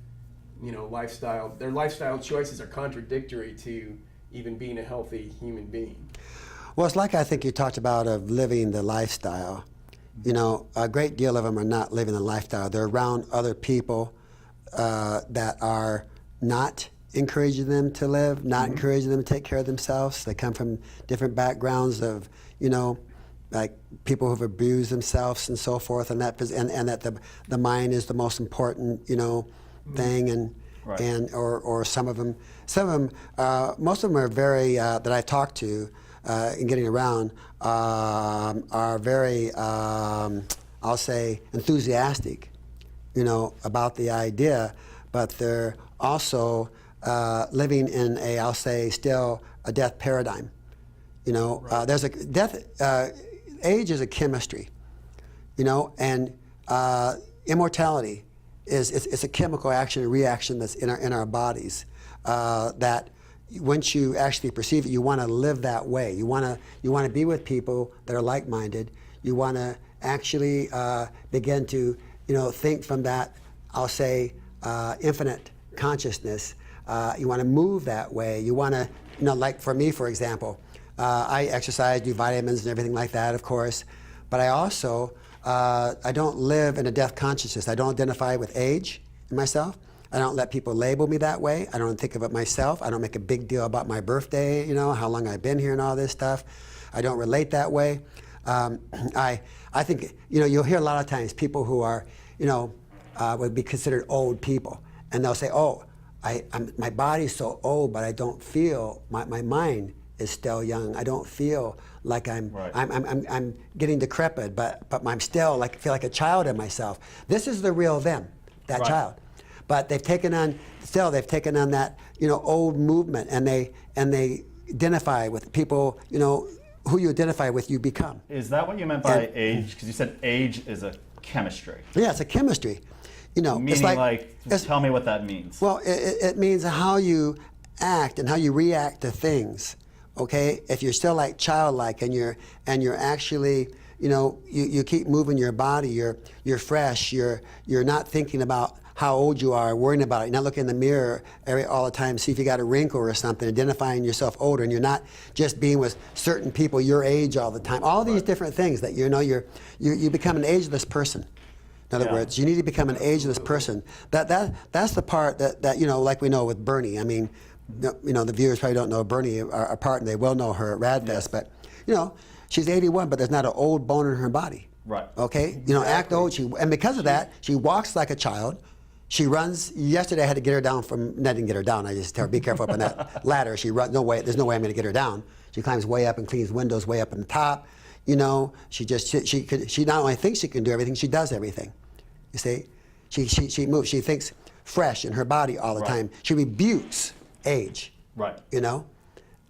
lifestyle. Their lifestyle choices are contradictory to even being a healthy human being. Well, it's like I think you talked about of living the lifestyle. A great deal of them are not living the lifestyle. They're around other people that are not encouraging them to live, not encouraging them to take care of themselves. They come from different backgrounds of, like people who've abused themselves and so forth, and that the mind is the most important, thing, or some of them, most of them are very that I talk to in getting around are very, I'll say, enthusiastic, about the idea, but they're also living in I'll say, still a death paradigm. There's a death. Age is a chemistry, and immortality it's a chemical action and reaction that's in our bodies. That once you actually perceive it, you want to live that way. You want to be with people that are like-minded. You want to actually begin to think from that, I'll say, infinite consciousness. You want to move that way. You want to, like for me, for example, I exercise, do vitamins and everything like that, of course, but I also, I don't live in a death consciousness. I don't identify with age in myself. I don't let people label me that way. I don't think of it myself. I don't make a big deal about my birthday, how long I've been here and all this stuff. I don't relate that way. I think, you'll hear a lot of times people who are, would be considered old people, and they'll say, oh, my body's so old, but I don't feel, my mind is still young. I don't feel like I'm getting decrepit, but I'm still feel like a child in myself. This is the real them, that child. But they've taken on that old movement, and they identify with people, who you identify with, you become. Is that what you meant by age? Because you said age is a chemistry. Yeah, it's a chemistry. Meaning, it's tell me what that means. Well, it means how you act and how you react to things. Okay, if you're still childlike and you're actually, you keep moving your body, you're fresh, you're not thinking about how old you are, worrying about it. You're not looking in the mirror all the time, see if you got a wrinkle or something, identifying yourself older, and you're not just being with certain people your age all the time. All these different things that you become an ageless person. In other words, you need to become an ageless person. That's the part that like we know with Bernie. I mean, the viewers probably don't know Bernie our part, and they will know her at Rad Fest, but she's 81, but there's not an old bone in her body. Right. Okay. Act old. And because of that, she walks like a child. She runs. Yesterday, I had to get her down I didn't get her down. I just tell her, be careful up on that ladder. She runs. No way. There's no way I'm going to get her down. She climbs way up and cleans windows way up on the top. She not only thinks she can do everything, she does everything. You see, she moves. She thinks fresh in her body all the time. She rebukes age. Right.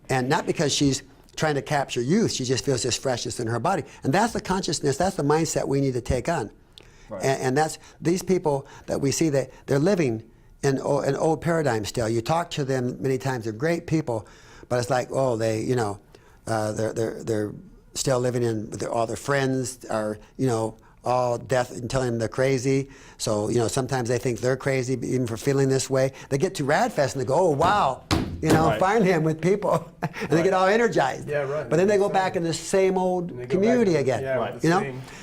And not because she's trying to capture youth. She just feels this freshness in her body, and that's the consciousness. That's the mindset we need to take on. Right. And that's these people that we see that they're living in an old paradigm still. You talk to them many times. They're great people, but it's like, oh, they're still living in all their friends are all death and telling them they're crazy. So sometimes they think they're crazy even for feeling this way. They get to Rad Fest and they go, oh wow, finally I'm with people, and they get all energized. Yeah, right. But then they go back in the same old community again. Yeah, right.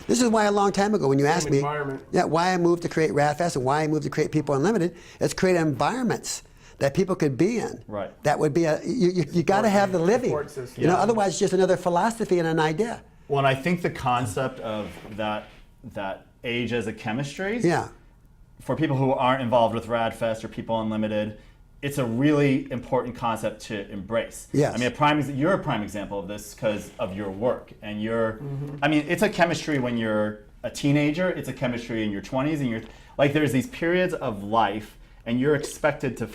This is why a long time ago when you asked me, why I moved to create Rad Fest and why I moved to create People Unlimited, it's create environments that people could be in. Right. That would be you got to have the living. Otherwise it's just another philosophy and an idea. Well, and I think the concept of that age as a chemistry, for people who aren't involved with Rad Fest or People Unlimited, it's a really important concept to embrace. Yes. I mean, you're a prime example of this because of your work. And I mean, it's a chemistry when you're a teenager, it's a chemistry in your 20s, and like there's these periods of life, and you're expected to,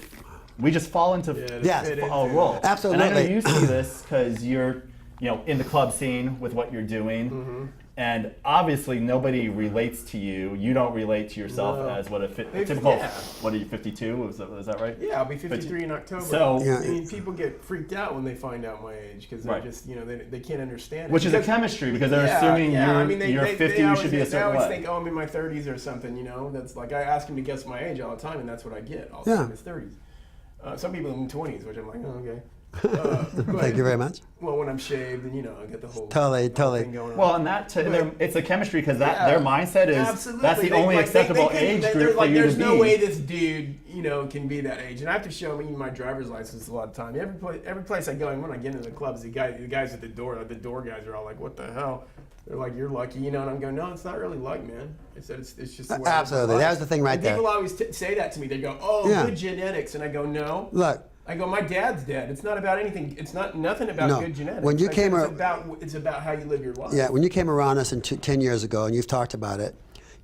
we just fall into a role. Absolutely. And I know you see this because you're, in the club scene with what you're doing. And obviously nobody relates to you. You don't relate to yourself as what a typical, what are you, 52? Is that right? Yeah, I'll be 53 in October. So, I mean, people get freaked out when they find out my age because they're just, they can't understand it. Which is a chemistry because they're assuming you're 50, you should be a certain way. They always think, I'm in my 30s or something, That's like, I ask them to guess my age all the time, and that's what I get all the time, is 30s. Some people in 20s, which I'm like, oh, okay. Thank you very much. Well, when I'm shaved, and I get the whole Totally. thing going on. Well, and it's a chemistry because their mindset is that's the only acceptable age group for you to be. There's no way this dude, can be that age, and I have to show him my driver's license a lot of time. Every place I go, and when I get into the clubs, the guys at the door guys are all like, "What the hell?" They're like, "You're lucky," and I'm going, "No, it's not really luck, man." I said, "It's just the way absolutely." That's the thing right there. People always say that to me. They go, "Oh, good genetics," and I go, "No." Look. I go, my dad's dead. It's not about anything. It's nothing about good genetics. When you it's about how you live your life. Yeah, when you came around us 10 years ago, and you've talked about it,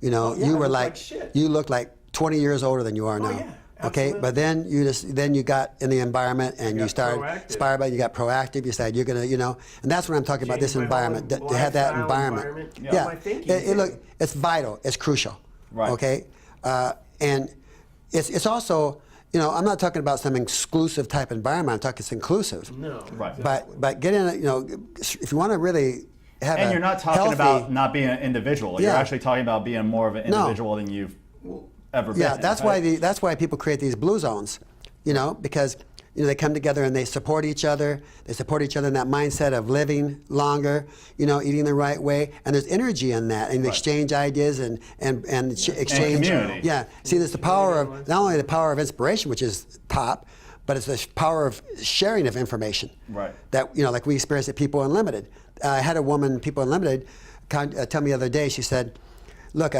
you were you looked like 20 years older than you are now. Yeah, okay, but then you got in the environment and you started inspired by it. You got proactive. You said you're gonna, and that's what I'm talking about. This environment to have that environment. My thinking. Look, it's vital. It's crucial. Right. Okay, and it's also. I'm not talking about some exclusive type environment. I'm talking it's inclusive. No. Right. But get in, if you want to really have and you're not talking about not being an individual. You're actually talking about being more of an individual than you've ever been. Yeah, that's why people create these blue zones, because they come together and they support each other. They support each other in that mindset of living longer, eating the right way, and there's energy in that, and exchange ideas and exchange. Community. Yeah. See, there's the power of not only the power of inspiration, which is top, but it's the power of sharing of information. Right. That like we experienced at People Unlimited. I had a woman, People Unlimited, tell me the other day. She said, "Look,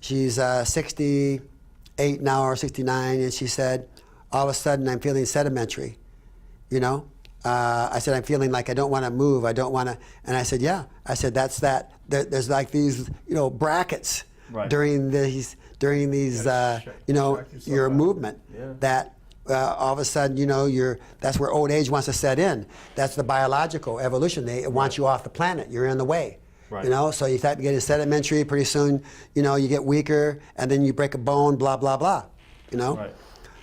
she's 68 now or 69, and she said." All of a sudden, I'm feeling sedimentary, I said, I'm feeling like I don't want to move. I don't want to. And I said, yeah. I said, that's that. There's like these, brackets during these, your movement that all of a sudden, that's where old age wants to set in. That's the biological evolution. It wants you off the planet. You're in the way. Right. So you start getting sedimentary. Pretty soon, you get weaker, and then you break a bone. Blah blah blah. Right.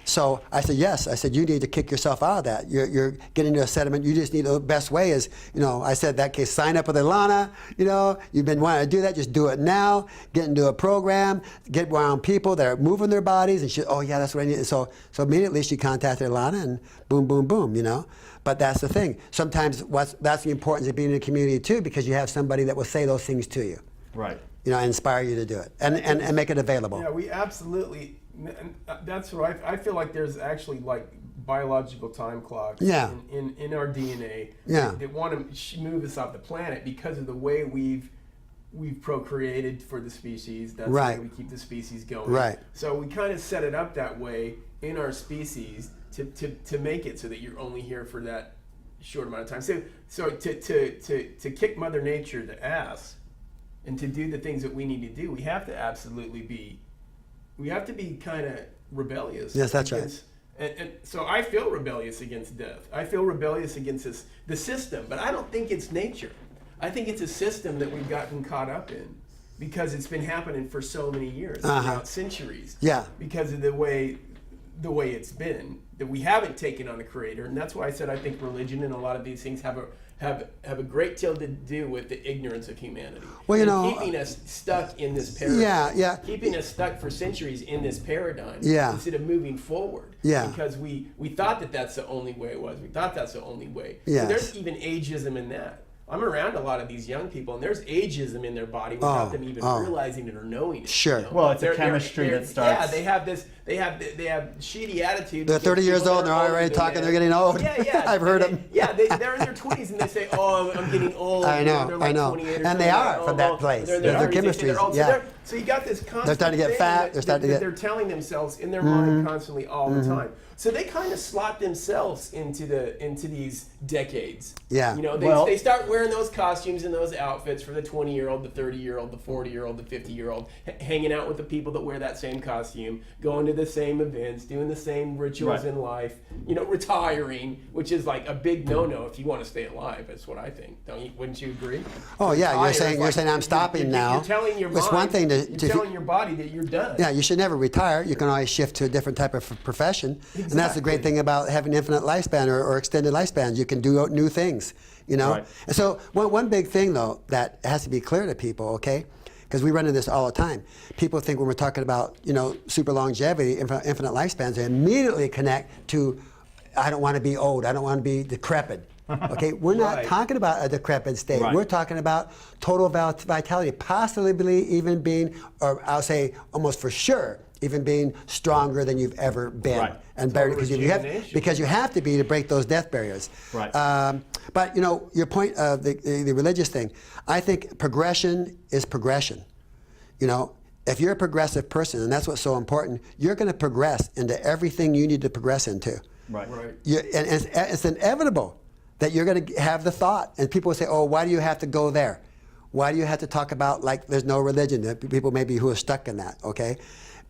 So I said, yes. I said, you need to kick yourself out of that. You're getting into a sediment. You just need, the best way is, I said, that case, sign up with Ilana. You've been wanting to do that. Just do it now. Get into a program. Get around people that are moving their bodies. And she, oh, yeah, that's what I need. So immediately she contacted Ilana and boom, boom, boom, But that's the thing. Sometimes that's the importance of being in a community, too, because you have somebody that will say those things to you. Right. Inspire you to do it and make it available. Yeah, we absolutely... That's what I feel like. There's actually like biological time clocks in our DNA that want to move us off the planet because of the way we've procreated for the species. That's the way we keep the species going. Right. So we kind of set it up that way in our species to make it so that you're only here for that short amount of time. So to kick Mother Nature the ass and to do the things that we need to do, we have to absolutely be. We have to be kind of rebellious. Yes, that's right. And so I feel rebellious against death. I feel rebellious against the system, but I don't think it's nature. I think it's a system that we've gotten caught up in because it's been happening for so many years, centuries. Yeah. Because of the way it's been, that we haven't taken on a creator, and that's why I said I think religion and a lot of these things have a great deal to do with the ignorance of humanity. Well, keeping us stuck in this paradigm. Keeping us stuck for centuries in this paradigm instead of moving forward. Because we thought that's the only way it was. We thought that's the only way. So there's even ageism in that. I'm around a lot of these young people, and there's ageism in their body without them even realizing it or knowing it. Sure. Well, it's a chemistry that starts. Yeah, they have shitty attitude. They're 30 years old, and they're already talking. They're getting old. Yeah. I've heard them. Yeah, they're in their 20s, and they say, "Oh, I'm getting old." I know. They're like 28 or and they are from that place. They're their chemistry. So So you got this constant They're starting to get thing fat, that, they're starting to get- they're telling themselves in their mind constantly all the time. So they kind of slot themselves into these decades. Yeah. You know, they start wearing those costumes and those outfits for the 20-year-old, the 30-year-old, the 40-year-old, the 50-year-old, hanging out with the people that wear that same costume, going to the same events, doing the same rituals in life, you know, retiring, which is like a big no-no if you want to stay alive. That's what I think. Wouldn't you agree? Oh yeah, Retire you're saying I'm stopping now. You're telling your mind, it's one thing you're telling your body that you're done. Yeah, you should never retire. You can always shift to a different type of profession. And that's the great thing about having infinite lifespan or extended lifespans. You can do new things, you know? Right. And so one big thing, though, that has to be clear to people, okay? Because we run into this all the time. People think when we're talking about, you know, super longevity, infinite lifespans, they immediately connect to, I don't want to be old. I don't want to be decrepit. Okay, we're not talking about a decrepit state. Right. We're talking about total vitality, possibly even being, or I'll say almost for sure, even being stronger than you've ever been. Right. And better because you have to be to break those death barriers. Right. But you know, your point of the religious thing, I think progression is progression. You know, if you're a progressive person, and that's what's so important, you're going to progress into everything you need to progress into. Right. Right. And it's inevitable that you're going to have the thought, and people will say, "Oh, why do you have to go there? Why do you have to talk about like there's no religion?" There are people maybe who are stuck in that, okay?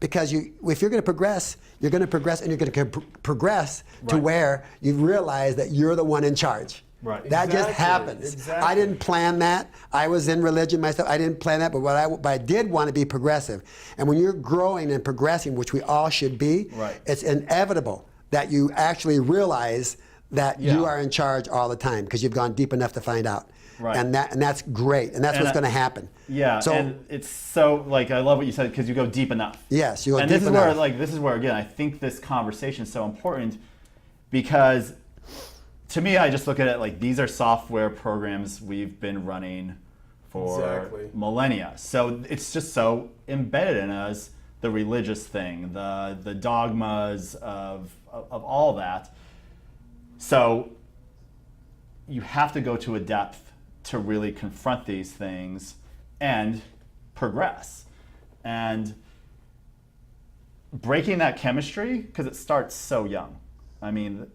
Because if you're going to progress, and you're going to progress to where you realize that you're the one in charge. Right. That just happens. Exactly. I didn't plan that. I was in religion myself. I didn't plan that, but I did want to be progressive. And when you're growing and progressing, which we all should be, it's inevitable that you actually realize that you are in charge all the time because you've gone deep enough to find out. Right. And that's great, and that's what's going to happen. Yeah, so, and it's so, like, I love what you said, because you go deep enough. Yes, you go and deep enough. This is where, again, I think this conversation is so important, because to me, I just look at it like these are software programs we've been running for millennia. So it's just so embedded in us, the religious thing, the dogmas of all that. So you have to go to a depth to really confront these things and progress. And breaking that chemistry, because it starts so young. I mean,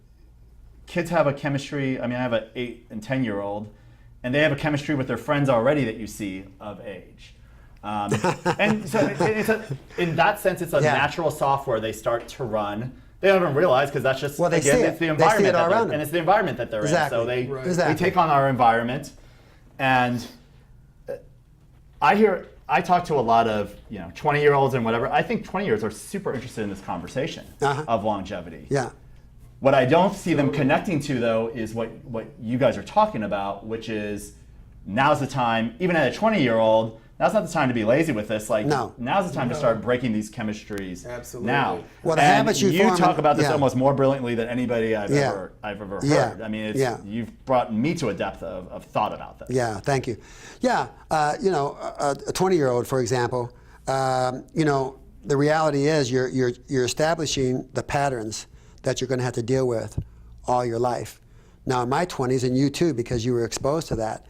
kids have a chemistry, I have an 8 and 10-year-old, and they have a chemistry with their friends already that you see of age. And so in that sense, it's a natural software they start to run. They don't even realize, because that's just, it's the environment and it's the environment that they're in. So they take on our environment. And I talk to a lot of 20-year-olds and whatever. I think 20-years are super interested in this conversation of longevity. Yeah. What I don't see them connecting to, though, is what you guys are talking about, which is now's the time, even at a 20-year-old, now's not the time to be lazy with this. Like, now's the time to start breaking these chemistries. Absolutely. Now. Well, the habits you form, talk about this almost more brilliantly than anybody I've ever heard. I mean, you've brought me to a depth of thought about this. Yeah, thank you. Yeah, a 20-year-old, for example, the reality is you're establishing the patterns that you're going to have to deal with all your life. Now, in my 20s, and you too, because you were exposed to that,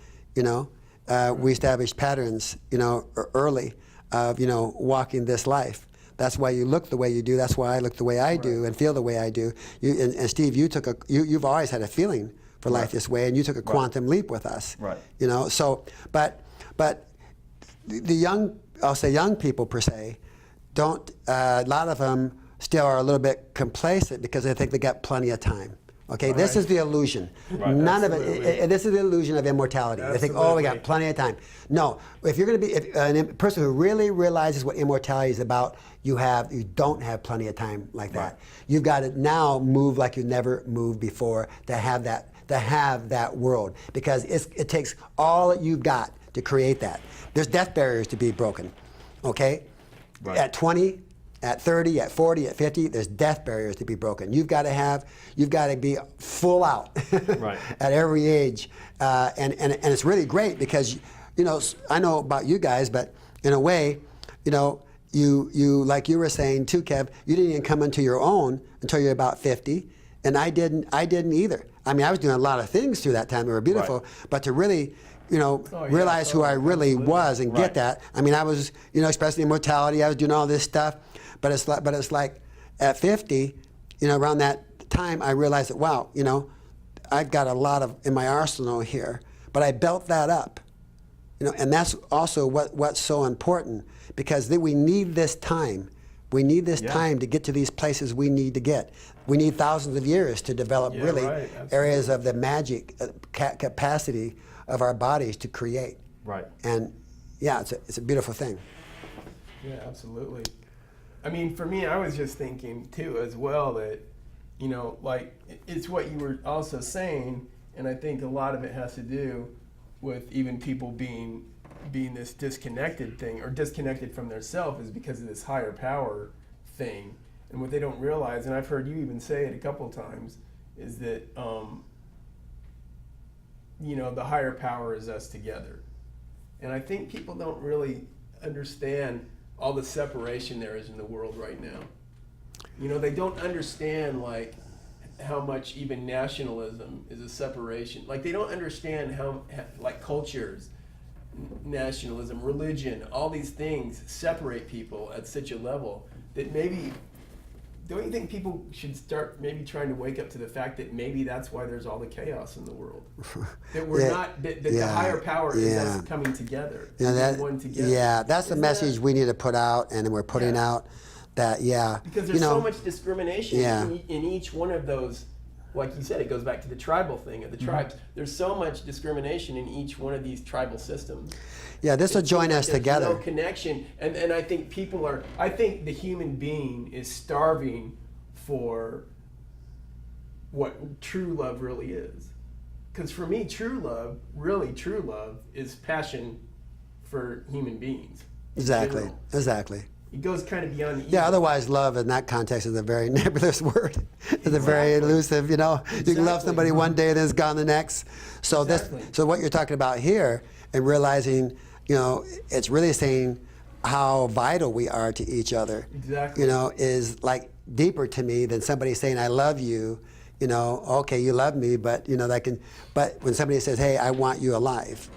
we established patterns, early of, walking this life. That's why you look the way you do. That's why I look the way I do and feel the way I do. And Steve, you've always had a feeling for life this way, and you took a quantum leap with us. Right. So, but the young, I'll say young people per se, don't. A lot of them still are a little bit complacent because they think they got plenty of time. Okay, this is the illusion. None of it. This is the illusion of immortality. They think, oh, we got plenty of time. No, if you're going to be a person who really realizes what immortality is about, you don't have plenty of time like that. You've got to now move like you never moved before to have that world, because it takes all that you've got to create that. There's death barriers to be broken. Okay, at 20. At 30, at 40, at 50, there's death barriers to be broken. You've got to be full out at every age, and it's really great because, I know about you guys, but in a way, you like you were saying too, Kev, you didn't even come into your own until you're about 50, and I didn't either. I mean, I was doing a lot of things through that time that were beautiful, but to really realize who I really was and get that. I mean, I was, especially immortality, I was doing all this stuff, but it's like at 50, around that time, I realized that, wow, I've got a lot in my arsenal here, but I built that up, and that's also what's so important, because we need this time. We need this time to get to these places we need to get. We need thousands of years to develop areas of the magic capacity of our bodies to create. Right. And yeah, it's a beautiful thing. Yeah, absolutely. I mean, for me, I was just thinking too as well that, like it's what you were also saying, and I think a lot of it has to do with even people being this disconnected thing, or disconnected from their self, is because of this higher power thing. And what they don't realize, and I've heard you even say it a couple of times, is that the higher power is us together. And I think people don't really understand all the separation there is in the world right now. They don't understand like how much even nationalism is a separation. Like they don't understand how like cultures, nationalism, religion, all these things separate people at such a level that maybe, don't you think people should start maybe trying to wake up to the fact that maybe that's why there's all the chaos in the world? That we're not, that the higher power is us coming together, one together. Yeah, that's the message we need to put out, and we're putting out that, Because there's so much discrimination in each one of those. Like you said, it goes back to the tribal thing of the tribes. There's so much discrimination in each one of these tribal systems. Yeah, this will join us together. No connection, and I think I think the human being is starving for what true love really is. Because for me, true love is passion for human beings. Exactly. It goes kind of beyond the ego. Yeah, otherwise love in that context is a very nebulous word. It's a very elusive, You can love somebody one day and then it's gone the next. So so what you're talking about here, and realizing, it's really saying how vital we are to each other. Exactly. Is like deeper to me than somebody saying I love you. Okay, you love me, but but when somebody says, hey, I want you alive,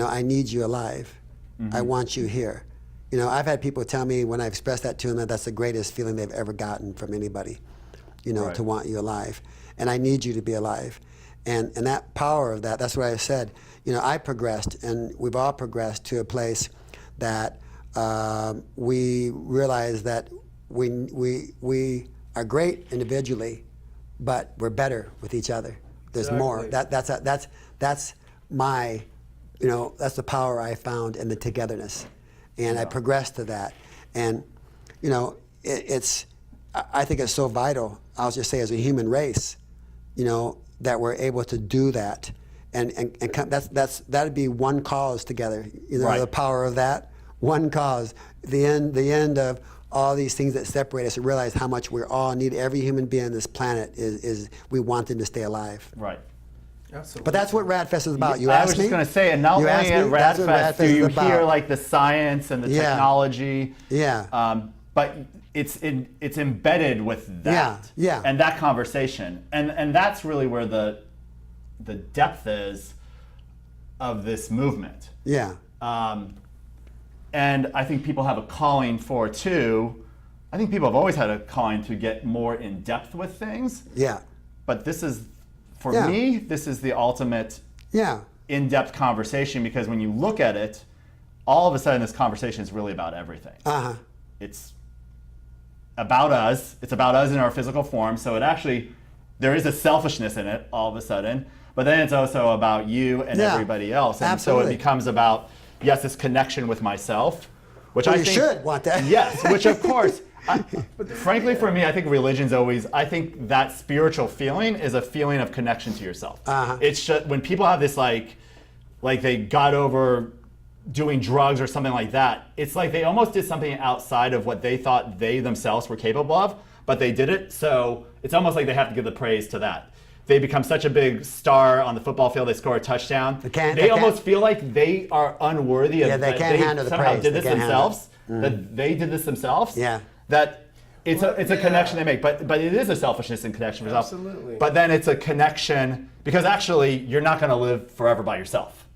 I need you alive. I want you here. I've had people tell me when I expressed that to them that that's the greatest feeling they've ever gotten from anybody, to want you alive. And I need you to be alive. And that power of that's what I said. I progressed, and we've all progressed to a place that we realize that we are great individually, but we're better with each other. There's more. That's my, that's the power I found in the togetherness. And I progressed to that. And, I think it's so vital, I'll just say as a human race, that we're able to do that. And that'd be one cause together, the power of that, one cause. The end of all these things that separate us, and realize how much we all need. Every human being on this planet is we want them to stay alive. Right. Absolutely. But that's what Rad Fest is about. I was just going to say, and not only at Rad Fest do you hear like the science and the technology, but it's embedded with that and that conversation, and that's really where the depth is of this movement. Yeah. And I think people have a calling for too. I think people have always had a calling to get more in depth with things. Yeah. But this is. For me, this is the ultimate in-depth conversation, because when you look at it, all of a sudden this conversation is really about everything. It's about us. It's about us in our physical form. So there is a selfishness in it all of a sudden, but then it's also about you and everybody else. And so it becomes about, yes, this connection with myself, which I think you should want that. Yes, which of course, frankly for me, I think religion's I think that spiritual feeling is a feeling of connection to yourself. It's just, when people have this like they got over doing drugs or something like that, it's like they almost did something outside of what they thought they themselves were capable of, but they did it, so it's almost like they have to give the praise to that. They become such a big star on the football field, they score a touchdown. They almost feel like they are unworthy of they can't handle the somehow praise. Did this themselves, that they did this themselves. That it's a connection they make, but it is a selfishness and connection for yourself. Absolutely. But then it's a connection, because actually you're not going to live forever by yourself.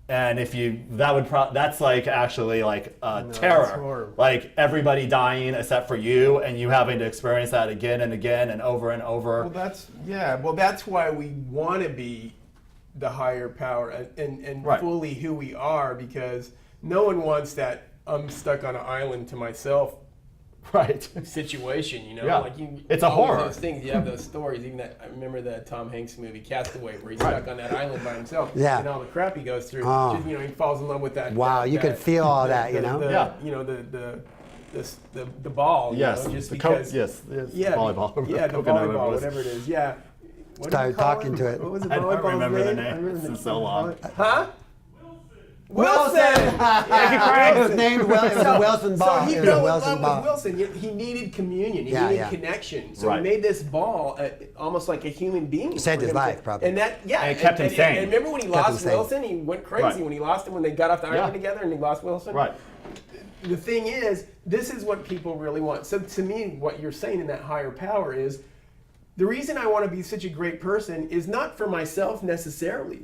And if you, that's like actually like that's terror. horrible. Like everybody dying except for you, and you having to experience that again and again and over and over. Well, that's why we want to be the higher power and Right. fully who we are, because no one wants that I'm stuck on an island to myself Right. situation, you know? Yeah. Like It's a always horror. Those things, you have those stories. Even that, I remember the Tom Hanks movie Castaway, where he's stuck on that island by himself, Yeah. and all the crap he goes through. Oh. Just, you know, he falls in love with that. Wow, you could feel all that, you know? Yeah. You know, the ball. Yes. You know, just the because. yes. Yeah. Volleyball. Yeah, the Coconut volleyball, was- whatever it is. Yeah. What do you Started call talking to it. What was the I don't volleyball's remember the name? I name. remember It's the- been so long. Huh? Wilson! It was named Will. It was a Wilson ball. So he It was fell a in Wilson love ball. with Wilson. He needed communion. He Yeah, needed yeah. connection. So Right. he made this ball almost like a human being. Saved for his him life, to- probably. And that, yeah. And it kept him sane. And remember when he Kept him lost sane. Wilson? He went crazy Right. when he lost him, when they got off the island Yeah. together and he lost Wilson. Right. The thing is, this is what people really want. So to me, what you're saying in that higher power is, the reason I want to be such a great person is not for myself necessarily,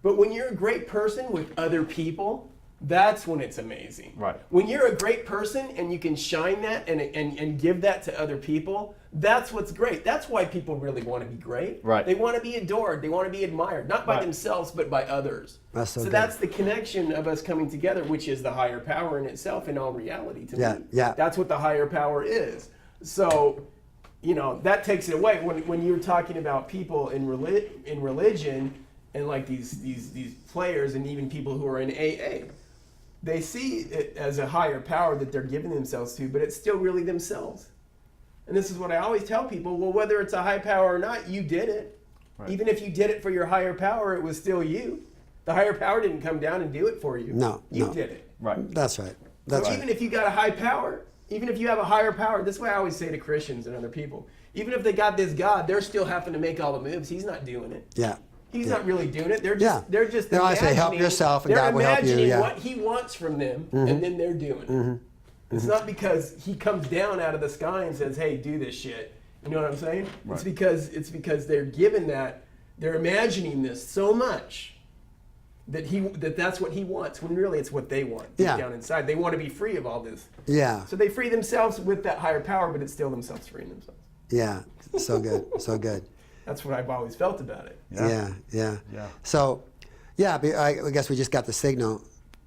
but when you're a great person with other people, that's when it's amazing. Right. When you're a great person and you can shine that and give that to other people, that's what's great. That's why people really want to be great. Right. They want to be adored. They want to be admired, not by Right. themselves, but by others. That's so good. That's the connection of us coming together, which is the higher power in itself in all reality to Yeah, me. yeah. That's what the higher power is. So, you know, that takes it away. When you're talking about people in religion and like these players and even people who are in AA, they see it as a higher power that they're giving themselves to, but it's still really themselves. And this is what I always tell people, well, whether it's a high power or not, you did it. Right. Even if you did it for your higher power, it was still you. The higher power didn't come down and do it for you. No, You no. did it. Right. That's right. That's So right. even if you got a high power, even if you have a higher power, this is why I always say to Christians and other people, even if they got this God, they're still having to make all the moves. He's not doing it. Yeah. He's Yeah. not really doing it. They're Yeah. just they're just They always say, help imagining- yourself and they're God will help you, imagining yeah. what he wants from them, and then they're doing it. It's not because he comes down out of the sky and says, "Hey, do this shit." You know what I'm saying? Right. It's because they're given that, they're imagining this so much that that's what he wants, when really it's what they want deep Yeah. down inside. They want to be free of all this. Yeah. So they free themselves with that higher power, but it's still themselves freeing themselves. Yeah. So good. So good. That's what I've always felt about it. Yeah. Yeah. Yeah. So, yeah, I guess we just got the signal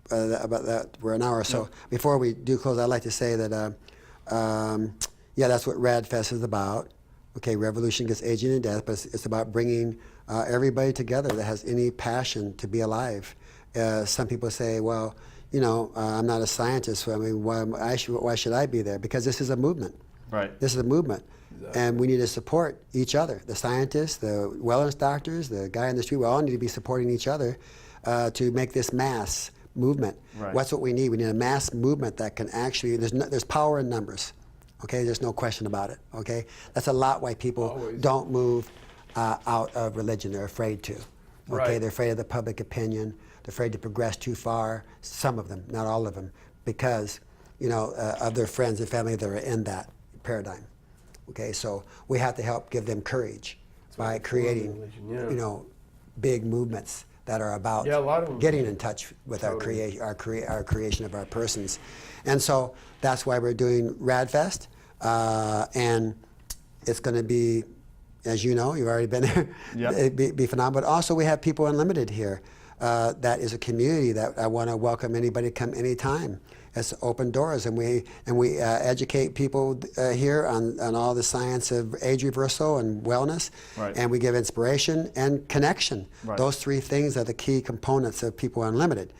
about that. We're an hour or so. Before we do close, I'd like to say that, that's what Rad Fest is about. Okay, revolution against aging and death, but it's about bringing everybody together that has any passion to be alive. Some people say, well, you know, I'm not a scientist, so I mean, why should I be there? Because this is a movement. Right. This is a movement. And we need to support each other. The scientists, the wellness doctors, the guy in the street, we all need to be supporting each other to make this mass movement. Right. What's what we need? We need a mass movement that can actually, there's power in numbers. Okay, there's no question about it. Okay, that's a lot why people Always. don't move out of religion. They're afraid to. Okay, Right. they're afraid of the public opinion. They're afraid to progress too far. Some of them, not all of them, because of their friends and family that are in that paradigm. Okay, so we have to help give them courage by creating, religion, yeah. big movements that are about Yeah, a lot of them. getting in touch with Totally. our creation of our persons. And so that's why we're doing Rad Fest. And it's going to be, as you know, you've already been there, Yep. it'd be phenomenal. But also we have People Unlimited here. That is a community that I want to welcome anybody to come anytime. It's open doors, and we educate people here on all the science of age reversal and wellness, Right. and we give inspiration and connection. Right. Those three things are the key components of People Unlimited.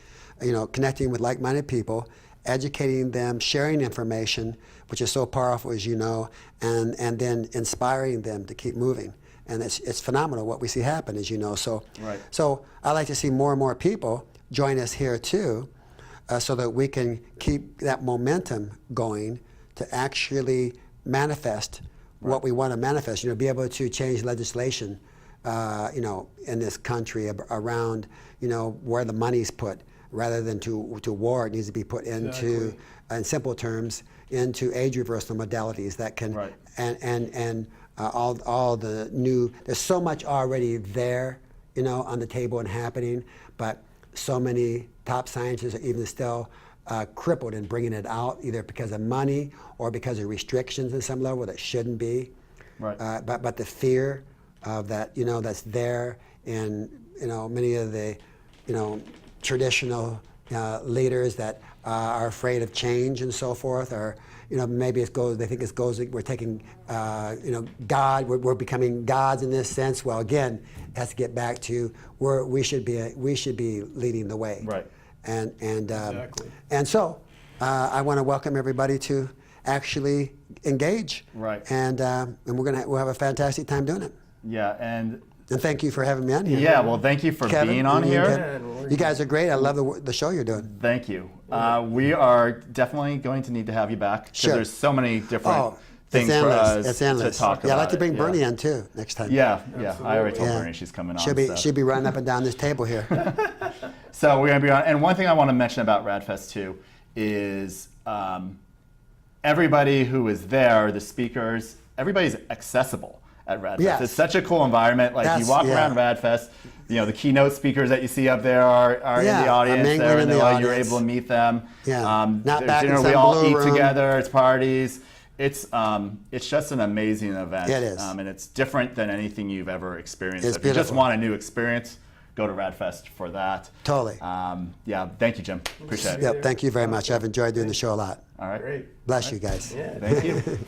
Connecting with like-minded people, educating them, sharing information, which is so powerful, as you know, and then inspiring them to keep moving. And it's phenomenal what we see happen, as you know. So, Right. so I like to see more and more people join us here too, so that we can keep that momentum going to actually manifest what we want to manifest. Be able to change legislation, in this country around, where the money's put, rather than to war. It needs to be put into, Exactly. in simple terms, into age reversal modalities that can, Right. and all the new. There's so much already there, on the table and happening, but so many top scientists are even still crippled in bringing it out, either because of money or because of restrictions in some level that shouldn't be. Right. But the fear of that, that's there, and many of the, traditional leaders that are afraid of change and so forth, or maybe they think it goes. We're taking, God. We're becoming gods in this sense. Well, again, it has to get back to we should be leading the way. Right. Exactly. And so I want to welcome everybody to actually engage. Right. And we'll have a fantastic time doing it. Yeah, and thank you for having me on here. yeah, well, thank you for Kevin, being on here. Kevin, you guys are great. I love the show you're doing. Thank you. We are definitely going to need to have you back because Sure. there's so many different things it's for endless. us It's to endless. talk about. Yeah, I'd like to bring it, Bernie in too next time. Yeah, I already told Yeah. Bernie she's coming on. She'll be running up and down this table here. So we're going to be on. And one thing I want to mention about Rad Fest too is everybody who is there, the speakers, everybody's accessible at Rad Fest. Yes. It's such a cool environment. Like you walk around Rad Fest, the keynote speakers that you see up there are in the audience mingling there, in and the you're audience. able to meet them. Yeah. Not there's back in dinner, we some all blue eat room. together. It's parties. It's just an amazing event. It is. And it's different than anything you've ever experienced. It's If you just beautiful. want a new experience, go to Rad Fest for that. Totally. Yeah, thank you, Jim. Appreciate it. Yep. Thank you very much. I've enjoyed doing the show a lot. All right. Great. Bless you guys. Yeah. Thank you.